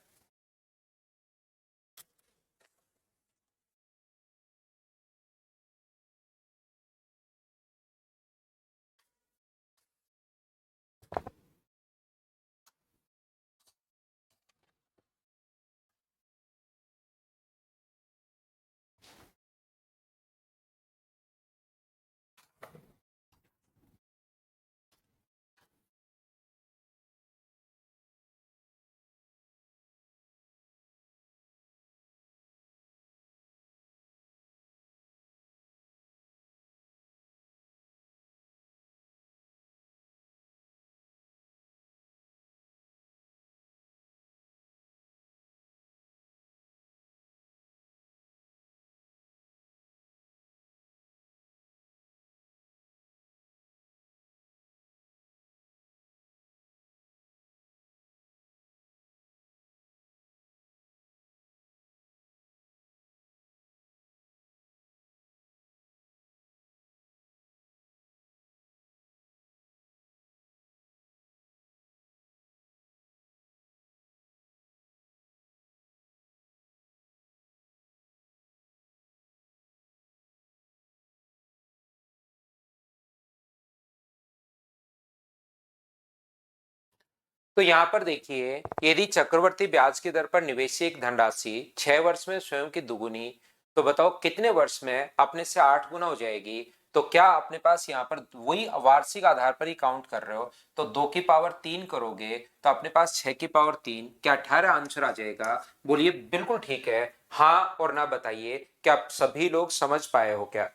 तो यहां पर देखिए, यदि चक्रवर्ती ब्याज की दर पर निवेशी एक धनराशि 6 वर्ष में स्वयं की दुगुनी, तो बताओ कितने वर्ष में अपने से 8 गुना हो जाएगी। तो क्या अपने पास यहाँ पर वही वार्षिक आधार पर ही काउंट कर रहे हो, तो 2 की पावर 3 करोगे तो अपने पास 6 की पावर 3, क्या 18 आंसर आ जाएगा। बोलिए बिल्कुल ठीक है, हाँ और ना बताइए, क्या आप सभी लोग समझ पाए हो क्या।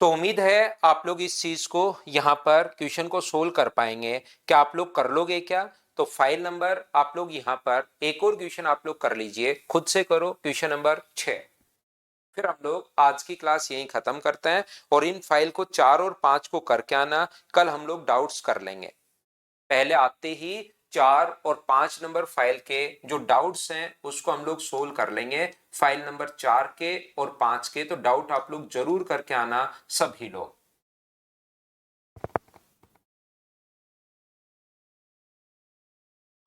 तो उम्मीद है आप लोग इस चीज को यहाँ पर क्वेश्चन को सोल्व कर पाएंगे। क्या आप लोग कर लोगे क्या। तो फाइल नंबर आप लोग यहाँ पर एक और क्वेश्चन आप लोग कर लीजिए, खुद से करो, क्वेश्चन नंबर 6। फिर हम लोग आज की क्लास यहीं खत्म करते हैं और इन फाइल को 4 और 5 को करके आना, कल हम लोग डाउट्स कर लेंगे। पहले आते ही 4 और 5 नंबर फाइल के जो डाउट्स हैं उसको हम लोग सोल्व कर लेंगे। फाइल नंबर 4 के और 5 के तो डाउट आप लोग जरूर करके आना सभी लोग।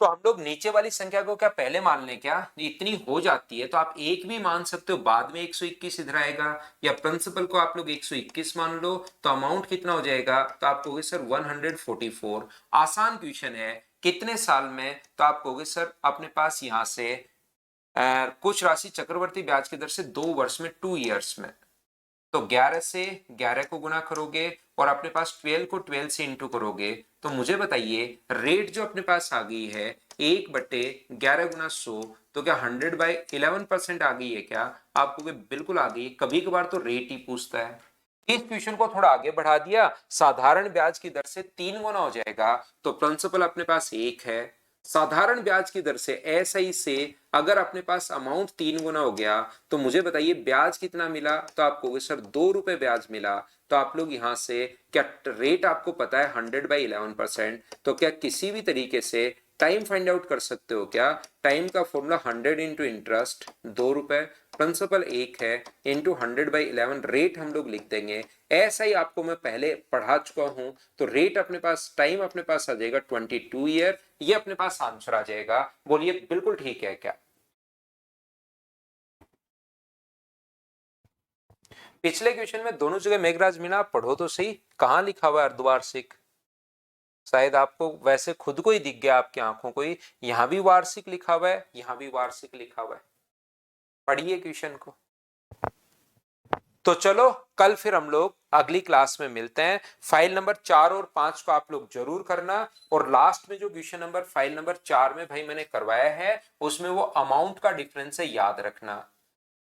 तो हम लोग नीचे वाली संख्या को क्या पहले मान लें क्या, इतनी हो जाती है तो आप एक भी मान सकते हो, बाद में 121 इधर आएगा, या प्रिंसिपल को आप लोग 121 मान लो तो अमाउंट कितना हो जाएगा, तो आप कहोगे सर 144। आसान क्वेश्चन है, कितने साल में, तो आप कहोगे सर अपने पास यहां से कुछ राशि चक्रवर्ती ब्याज की दर से 2 वर्ष में, 2 ईयर्स में, तो 11 से 11 को गुना करोगे और अपने पास 12 को 12 से इंटू करोगे, तो मुझे बताइए रेट जो अपने पास आ गई है 1/11 गुना 100, तो क्या 100/11% आ गई है क्या। आपको बिल्कुल आ गई है, कभी कभार तो रेट ही पूछता है। इस क्वेश्चन को थोड़ा आगे बढ़ा दिया, साधारण ब्याज की दर से 3 गुना हो जाएगा, तो प्रिंसिपल अपने पास 1 है। साधारण ब्याज की दर से एसआई से अगर अपने पास अमाउंट 3 गुना हो गया, तो मुझे बताइए ब्याज कितना मिला, तो आप कहोगे सर 2 रुपए ब्याज मिला। तो आप लोग यहां से क्या रेट आपको पता है 100/11%, तो क्या किसी भी तरीके से टाइम फाइंड आउट कर सकते हो क्या। टाइम का फॉर्मूला 100 इंटू इंटरेस्ट 2 रुपए, प्रिंसिपल 1 है, इंटू 100/11 रेट हम लोग लिख देंगे। ऐसा ही आपको मैं पहले पढ़ा चुका हूं, तो रेट अपने पास, टाइम अपने पास आ जाएगा 22 ईयर, ये अपने पास आंसर आ जाएगा। बोलिए बिल्कुल ठीक है क्या। पिछले क्वेश्चन में दोनों जगह मेघराज मीना पढ़ो तो सही, कहां लिखा हुआ है अर्धवार्षिक। शायद आपको वैसे खुद को ही दिख गया, आपकी आंखों को ही, यहां भी वार्षिक लिखा हुआ है, यहां भी वार्षिक लिखा हुआ है। पढ़िए क्वेश्चन को। तो चलो कल फिर हम लोग अगली क्लास में मिलते हैं। फाइल नंबर 4 और 5 को आप लोग जरूर करना, और लास्ट में जो क्वेश्चन नंबर फाइल नंबर 4 में भाई मैंने करवाया है उसमें वो अमाउंट का डिफरेंस है, याद रखना।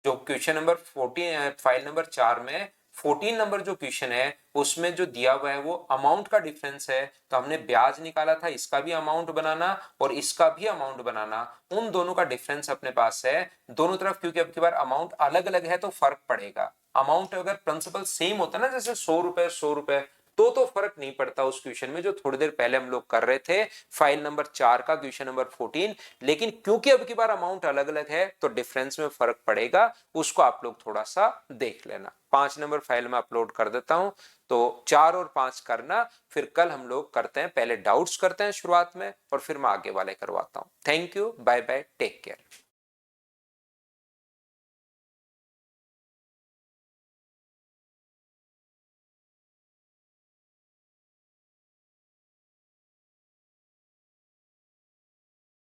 जो क्वेश्चन नंबर 14 फाइल नंबर 4 में 14 नंबर जो क्वेश्चन है उसमें जो दिया हुआ है वो अमाउंट का डिफरेंस है, तो हमने ब्याज निकाला था, इसका भी अमाउंट बनाना और इसका भी अमाउंट बनाना, उन दोनों का डिफरेंस अपने पास है दोनों तरफ, क्योंकि अब की बार अमाउंट अलग अलग है तो फर्क पड़ेगा। अमाउंट अगर प्रिंसिपल सेम होता ना, जैसे 100 रुपए 100 रुपए, तो फर्क नहीं पड़ता उस क्वेश्चन में जो थोड़ी देर पहले हम लोग कर रहे थे, फाइल नंबर 4 का क्वेश्चन नंबर 14। लेकिन क्योंकि अब की बार अमाउंट अलग अलग है तो डिफरेंस में फर्क पड़ेगा, उसको आप लोग थोड़ा सा देख लेना। 5 नंबर फाइल में अपलोड कर देता हूं, तो 4 और 5 करना। फिर कल हम लोग करते हैं, पहले डाउट्स करते हैं शुरुआत में और फिर मैं आगे वाले करवाता हूं। Thank you, bye bye, take care.